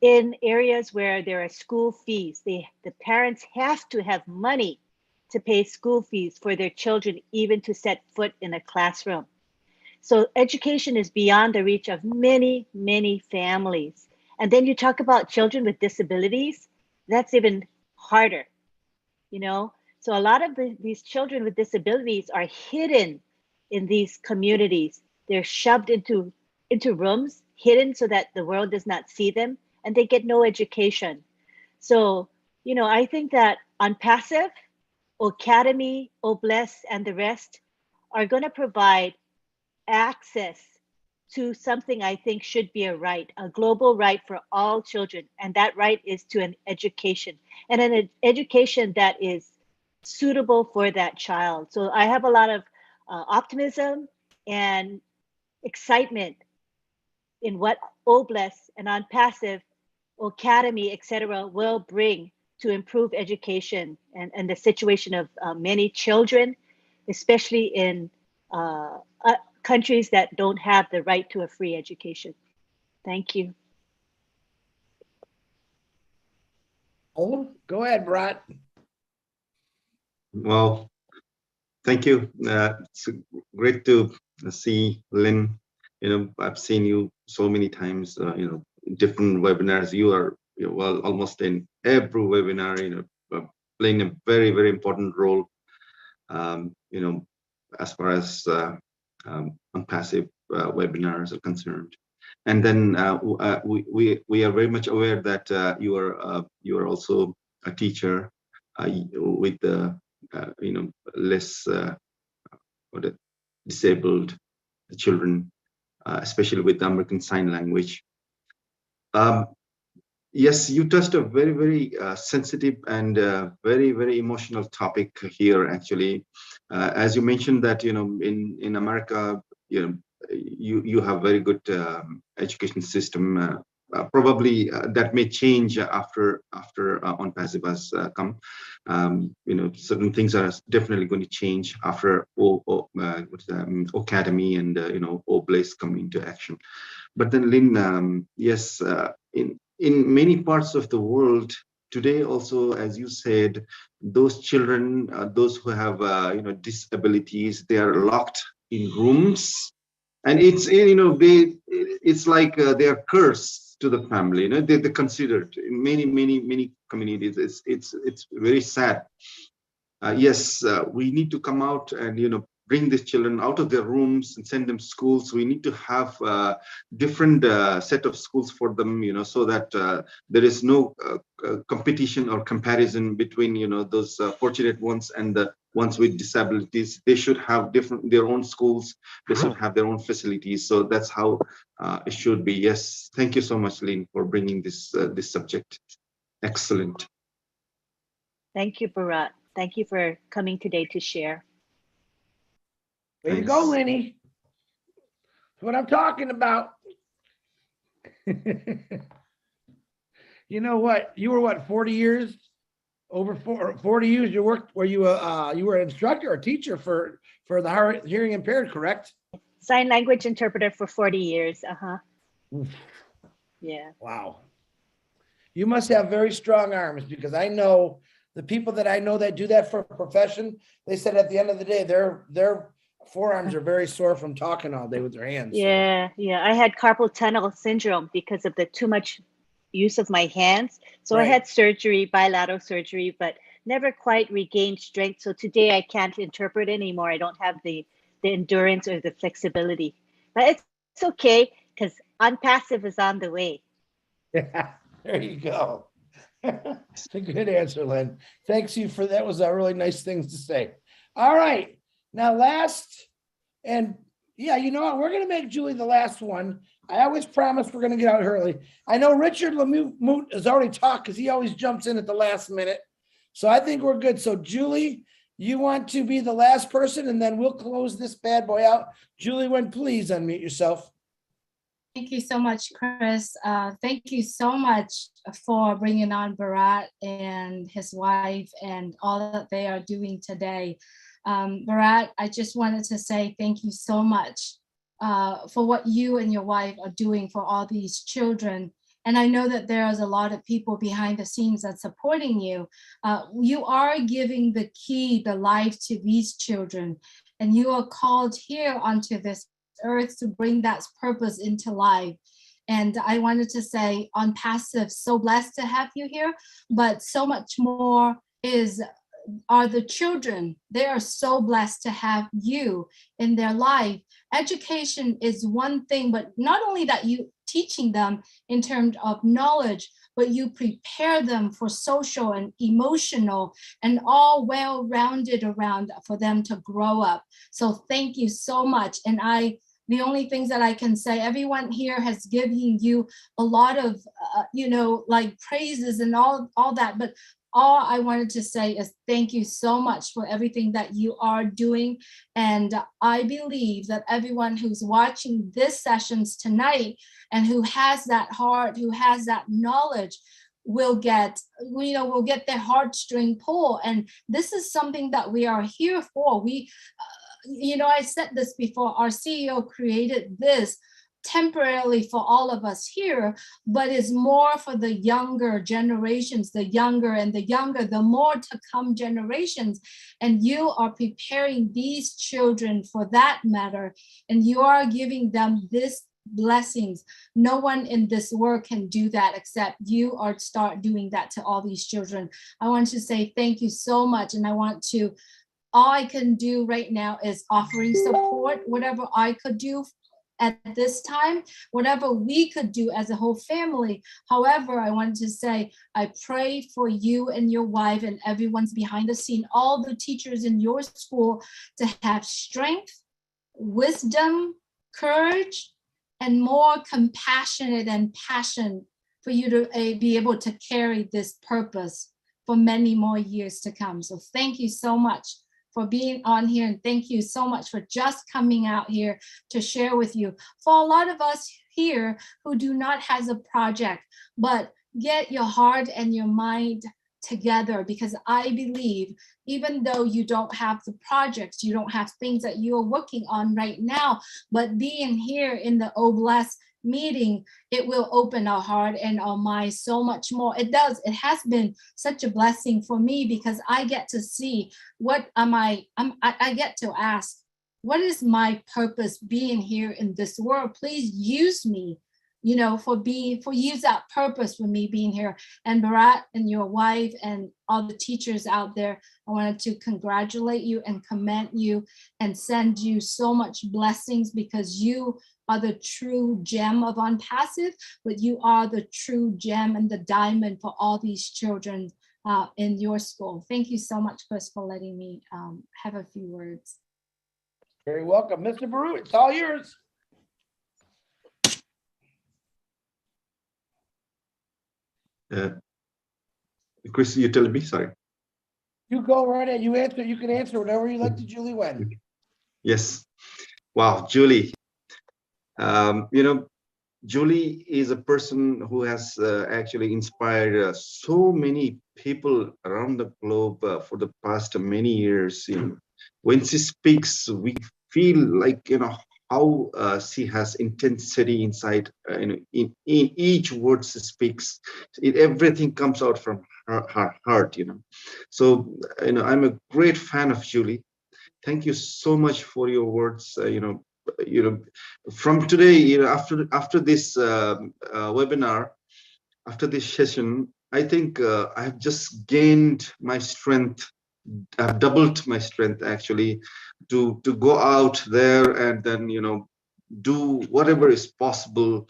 in areas where there are school fees. The parents have to have money to pay school fees for their children, even to set foot in a classroom. So education is beyond the reach of many, many families. And then you talk about children with disabilities, that's even harder, you know? So a lot of these children with disabilities are hidden in these communities. They're shoved into rooms, hidden so that the world does not see them, and they get no education. So, you know, I think that on passive, Academy, Obless, and the rest are going to provide access to something I think should be a right, a global right for all children. And that right is to an education, and an education that is suitable for that child. So I have a lot of optimism and excitement in what Obless and on passive, Academy, etc., will bring to improve education and the situation of many children, especially in countries that don't have the right to a free education. Thank you. Oh, go ahead, Bharat. Well, thank you. It's great to see Lynn. You know, I've seen you so many times. You know, in different webinars. You are well almost in every webinar. You know, playing a very, very important role. You know, as far as unpassive webinars are concerned. And then we are very much aware that you are also a teacher with you know, less disabled children, especially with the American Sign Language. Yes, you touched a very, very sensitive and very, very emotional topic here. Actually, as you mentioned that, you know, in America, you know, you have very good education system. Probably that may change after on passive has come. You know, certain things are definitely going to change after Academy and you know, Obless come into action. But then, Lynn, yes, in many parts of the world today, also, as you said, those children, those who have you know, disabilities, they are locked in rooms, and it's, you know, it's like they are cursed to the family. You know, they're considered in many communities. It's very sad. Yes, we need to come out and, you know, bring these children out of their rooms and send them schools. We need to have different set of schools for them, you know, so that there is no competition or comparison between, you know, those fortunate ones and the ones with disabilities. They should have their own schools. They should have their own facilities. So that's how it should be. Yes, thank you so much, Lynn, for bringing this this subject. Excellent. Thank you, Bharat. Thank you for coming today to share. Way to go, Lenny. That's what I'm talking about. You know what? You were what, 40 years? Over 40 years you worked, were you were an instructor or teacher for the hearing impaired, correct? Sign language interpreter for 40 years. Oof. Yeah. Wow. You must have very strong arms, because I know the people that I know that do that for a profession, they said at the end of the day, their forearms are very sore from talking all day with their hands. Yeah, yeah. I had carpal tunnel syndrome because of the too much use of my hands. So Right. I had surgery, bilateral surgery, but never quite regained strength. So today I can't interpret anymore. I don't have the endurance or the flexibility. But it's okay, because unpassive is on the way. Yeah, there you go. It's a good answer, Lynn. Thanks you for that. Was a really nice things to say. All right. Now last, and yeah, you know what? We're going to make Julie the last one. I always promise we're going to get out early. I know Richard Lamoot has already talked because he always jumps in at the last minute. So I think we're good. So Julie, you want to be the last person, and then we'll close this bad boy out. Julie, when please unmute yourself. Thank you so much, Chris. Thank you so much for bringing on Bharat and his wife and all that they are doing today. Bharat, I just wanted to say thank you so much for what you and your wife are doing for all these children. And I know that there's a lot of people behind the scenes that's supporting you. You are giving the key, the life to these children, and you are called here onto this earth to bring that purpose into life. And I wanted to say on passive, so blessed to have you here, but so much more is are the children. They are so blessed to have you in their life. Education is one thing, but not only that, you teaching them in terms of knowledge, but you prepare them for social and emotional and all well-rounded around for them to grow up. So thank you so much. And the only things that I can say, everyone here has given you a lot of, like praises and all that, but all I wanted to say is thank you so much for everything that you are doing. And I believe that everyone who's watching this sessions tonight and who has that heart, who has that knowledge, will get their heartstring pull. And this is something that we are here for. I said this before, our CEO created this temporarily for all of us here, but it's more for the younger generations, the more to come generations. And you are preparing these children for that matter, and you are giving them this blessings. No one in this world can do that except you are start doing that to all these children. I want to say thank you so much. And all I can do right now is offering support, whatever I could do at this time, whatever we could do as a whole family. However, I wanted to say, I pray for you and your wife and everyone's behind the scene, all the teachers in your school, to have strength, wisdom, courage, and more compassionate and passion for you to be able to carry this purpose for many more years to come. So thank you so much for being on here, and thank you so much for just coming out here to share with you. For a lot of us here who do not have a project, but get your heart and your mind together, because I believe even though you don't have the projects, you don't have things that you're working on right now, but being here in the Oblast meeting, it will open our heart and our mind so much more. It has been such a blessing for me, because I get to see I get to ask, what is my purpose being here in this world? Please use me, use that purpose for me being here. And Bharat and your wife and all the teachers out there, I wanted to congratulate you and commend you and send you so much blessings, because you are the true gem of OnPassive, but you are the true gem and the diamond for all these children in your school. Thank you so much, Chris, for letting me have a few words. Very welcome. Mr. Baru, it's all yours. Chris, you tell me, sorry. You go right ahead. You can answer whatever you like to Julie Wen. Yes. Wow, Julie. Julie is a person who has actually inspired so many people around the globe for the past many years. When she speaks, we feel like how she has intensity inside. In each word she speaks, everything comes out from her heart. So I'm a great fan of Julie. Thank you so much for your words. From today, after this webinar, after this session, I think I have just gained my strength. I've doubled my strength actually to go out there and then do whatever is possible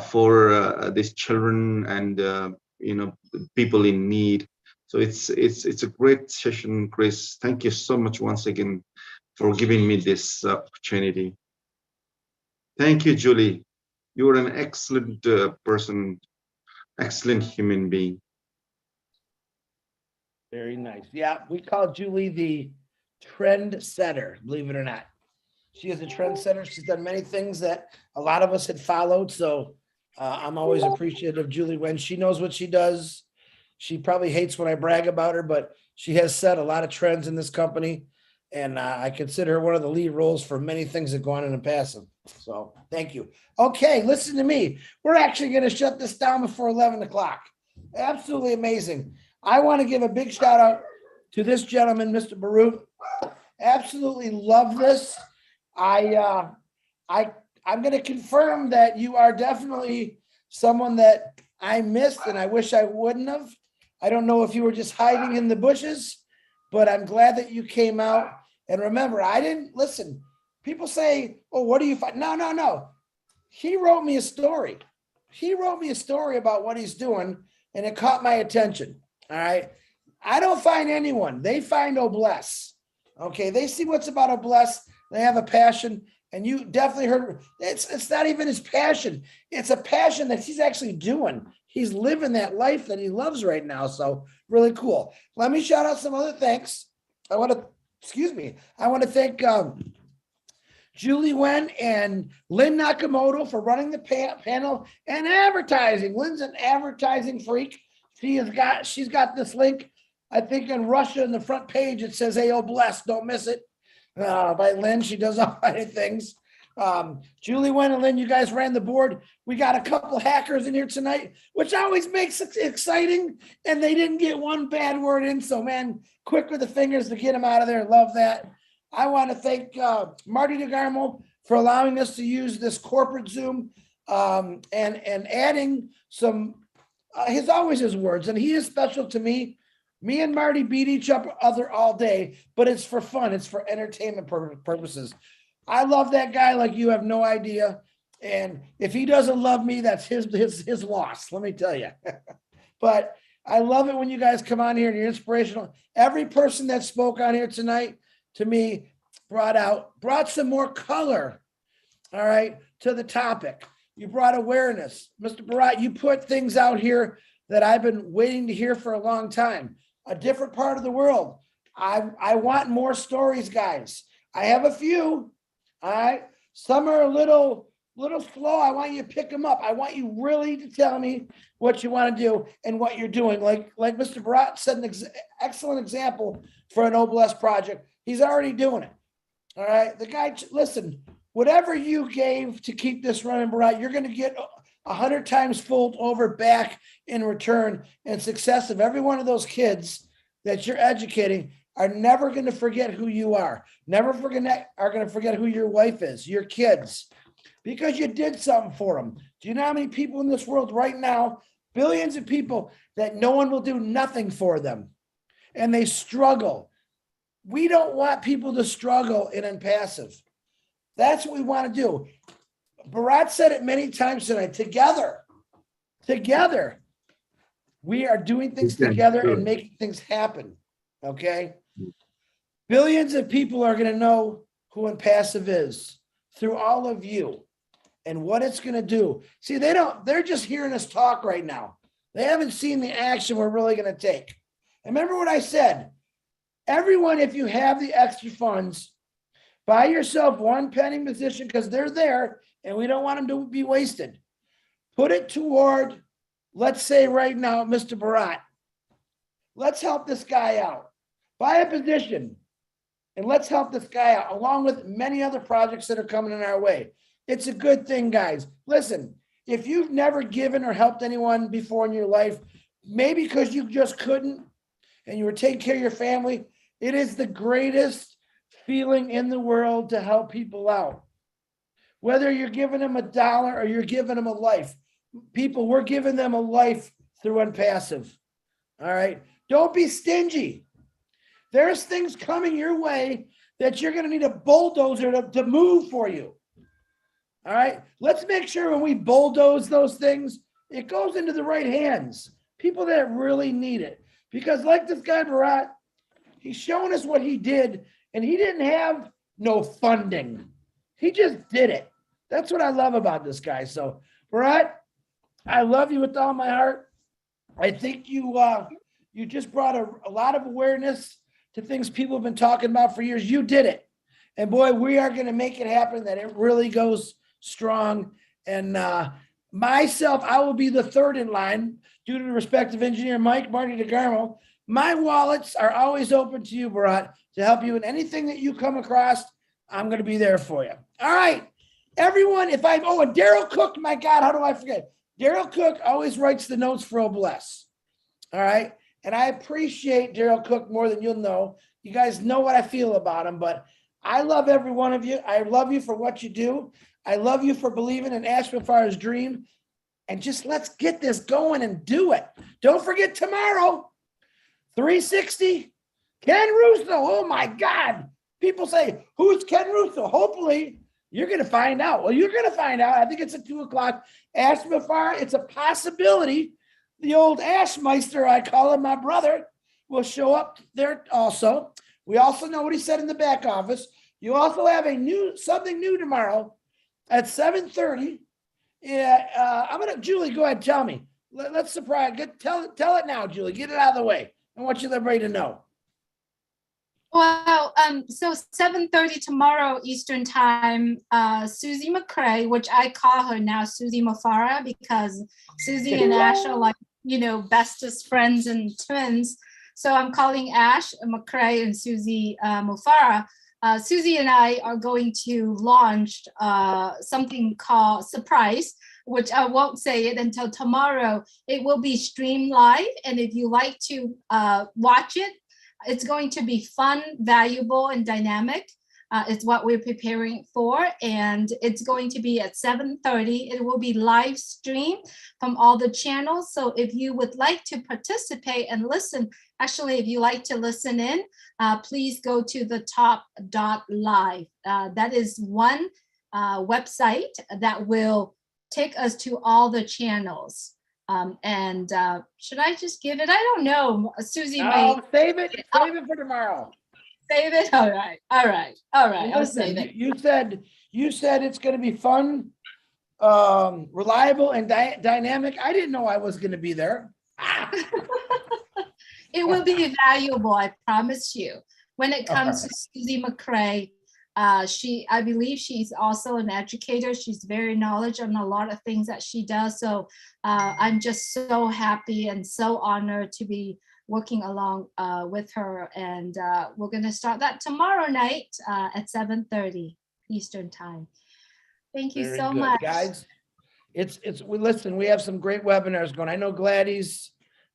for these children and people in need. So it's a great session, Chris. Thank you so much once again for giving me this opportunity. Thank you, Julie. You're an excellent person, excellent human being. Very nice. Yeah, we call Julie the trend setter, believe it or not. She is a trend setter. She's done many things that a lot of us had followed. So I'm always appreciative of Julie when she knows what she does. She probably hates when I brag about her, but she has set a lot of trends in this company. And I consider her one of the lead roles for many things that go on in OnPassive. So thank you. Okay, listen to me. We're actually going to shut this down before 11 o'clock. Absolutely amazing. I want to give a big shout out to this gentleman, Mr. Baru. Absolutely love this. I'm going to confirm that you are definitely someone that I missed and I wish I wouldn't have. I don't know if you were just hiding in the bushes, but I'm glad that you came out. And remember, I didn't listen. People say, "Oh, what do you find?" No, no, no. He wrote me a story. He wrote me a story about what he's doing, and it caught my attention. All right. I don't find anyone. They find Obless. Okay. They see what's about Obless. They have a passion. And you definitely heard it's not even his passion. It's a passion that he's actually doing. He's living that life that he loves right now. So really cool. Let me shout out some other thanks. I want to thank Julie Wen and Lynn Nakamoto for running the panel and advertising. Lynn's an advertising freak. She's got this link, I think in Russia in the front page, it says, "Hey, oh, bless, don't miss it." By Lynn, she does all kind of things. Julie Wen and Lynn, you guys ran the board. We got a couple hackers in here tonight, which always makes it exciting. And they didn't get one bad word in. So man, quick with the fingers to get them out of there. Love that. I want to thank Marty DeGarmo for allowing us to use this corporate Zoom and adding some, always his words. And he is special to me. Me and Marty beat each other all day, but it's for fun. It's for entertainment purposes. I love that guy like you have no idea. And if he doesn't love me, that's his loss, let me tell you. But I love it when you guys come on here and you're inspirational. Every person that spoke on here tonight, to me, brought some more color, all right, to the topic. You brought awareness. Mr. Barat, you put things out here that I've been waiting to hear for a long time. A different part of the world. I want more stories, guys. I have a few, all right? Some are a little slow. I want you to pick them up. I want you really to tell me what you want to do and what you're doing. Like Mr. Barat said, an excellent example for an Obless project. He's already doing it. All right. The guy, listen, whatever you gave to keep this running, Barat, you're going to get 100 times fold over back in return, and success of every one of those kids that you're educating are never going to forget who you are. Never going to forget who your wife is, your kids, because you did something for them. Do you know how many people in this world right now, billions of people, that no one will do nothing for them and they struggle? We don't want people to struggle in impassive. That's what we want to do. Barat said it many times tonight. Together, we are doing things together and making things happen. Okay. Billions of people are going to know who Impassive is through all of you and what it's going to do. See, they're just hearing us talk right now. They haven't seen the action we're really going to take. And remember what I said, everyone, if you have the extra funds, buy yourself one penny position because they're there and we don't want them to be wasted. Put it toward, let's say right now, Mr. Barat, let's help this guy out. Buy a position and let's help this guy out, along with many other projects that are coming in our way. It's a good thing, guys. Listen, if you've never given or helped anyone before in your life, maybe because you just couldn't and you were taking care of your family, it is the greatest feeling in the world to help people out. Whether you're giving them $1 or you're giving them a life. People, we're giving them a life through Impassive. All right. Don't be stingy. There's things coming your way that you're going to need a bulldozer to move for you. All right. Let's make sure when we bulldoze those things, it goes into the right hands. People that really need it. Because like this guy, Barat, he's showing us what he did, and he didn't have no funding. He just did it. That's what I love about this guy. So, Barat, I love you with all my heart. I think you just brought a lot of awareness to things people have been talking about for years. You did it. And boy, we are going to make it happen that it really goes strong. And myself, I will be the third in line due to the respect of engineer Mike, Marty DeGarmo. My wallets are always open to you, Barat, to help you in anything that you come across. I'm going to be there for you. All right, everyone. And Daryl Cook, my God, how do I forget? Daryl Cook always writes the notes for Obless. All right. And I appreciate Daryl Cook more than you'll know. You guys know what I feel about him, but I love every one of you. I love you for what you do. I love you for believing in Ashmanfar's dream. And just let's get this going and do it. Don't forget tomorrow, 360 Ken Russo. Oh my God. People say, who's Ken Russo? Hopefully you're going to find out. Well, you're going to find out. I think it's at 2:00. Ash Mafar, it's a possibility. The old Ashmeister, I call him, my brother, will show up there also. We also know what he said in the back office. You also have something new tomorrow at 7:30. Yeah, I'm gonna, Julie, go ahead, tell me. Let's surprise. Tell it now, Julie. Get it out of the way. I want you everybody to know. Well, so 7:30 tomorrow Eastern time, Susie McCray, which I call her now Susie Mafara, because Susie and Ash are like, bestest friends and twins. So I'm calling Ash McCray and Susie Mufara. Susie and I are going to launch something called Surprise, which I won't say it until tomorrow. It will be streamed live, and if you like to watch it, it's going to be fun, valuable, and dynamic. It's what we're preparing for, and it's going to be at 7:30. It will be live streamed from all the channels. So if you would like to participate and listen, actually, if you like to listen in, please go to the top.live. That is one website that will take us to all the channels. Should I just give it? I don't know. Susie, save it for tomorrow. Save it. All right. I'll save it. You said it's going to be fun, reliable, and dynamic. I didn't know I was going to be there. It will be valuable, I promise you. When it comes to Susie McCray, I believe she's also an educator. She's very knowledgeable on a lot of things that she does. So I'm just so happy and so honored to be working along with her. And we're going to start that tomorrow night at 7:30 Eastern time. Thank you so much. Guys. We have some great webinars going. I know Gladys,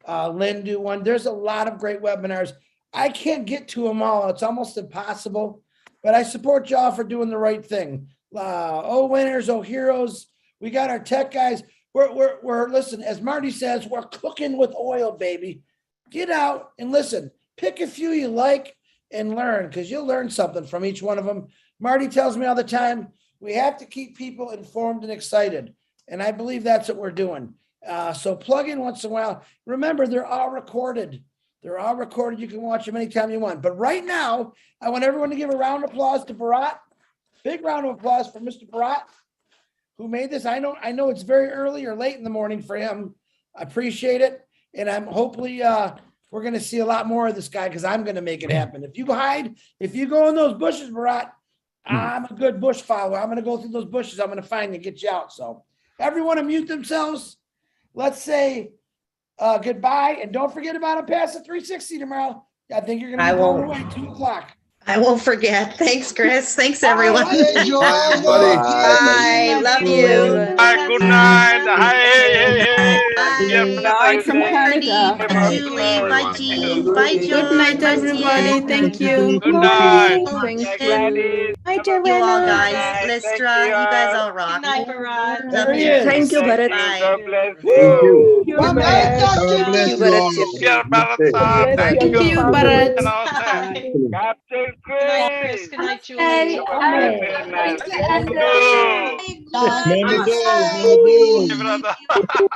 Lynn do one. There's a lot of great webinars. I can't get to them all. It's almost impossible, but I support y'all for doing the right thing. Oh, winners, oh, heroes. We got our tech guys. We're listen, as Marty says, we're cooking with oil, baby. Get out and listen. Pick a few you like and learn, because you'll learn something from each one of them. Marty tells me all the time, we have to keep people informed and excited. And I believe that's what we're doing. So plug in once in a while. Remember, they're all recorded. They're all recorded. You can watch them anytime you want. But right now, I want everyone to give a round of applause to Bharat. Big round of applause for Mr. Bharat, who made this. I know it's very early or late in the morning for him. I appreciate it. And I'm hopefully we're going to see a lot more of this guy, because I'm going to make it happen. If you go in those bushes, Bharat, I'm a good bush follower. I'm going to go through those bushes. I'm going to find you and get you out. So everyone unmute themselves. Let's say goodbye. And don't forget about a pass at 360 tomorrow. I think you're going to be blown away 2:00. I won't forget. Thanks, Chris. Thanks, everyone. Bye, Bye. Love you. Bye. Good night. Bye from Canada. Bye, Julie. Bye, Jean. Bye, John. Good night, everybody. Thank you. Good night. Bye, you all, guys. Lestra, you guys all rock. Good night, Bharat. Love you. Thank you, Bharat. God bless Thank you. you. Thank Thank you, Bharat. Captain Chris. Good night, Julie.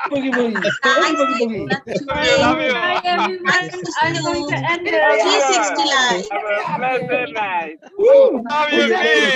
Boogie boogie. Love you. Bye, everyone. I'm going to end it. 360 live. Have a blessed night. Woo. Love you, kids.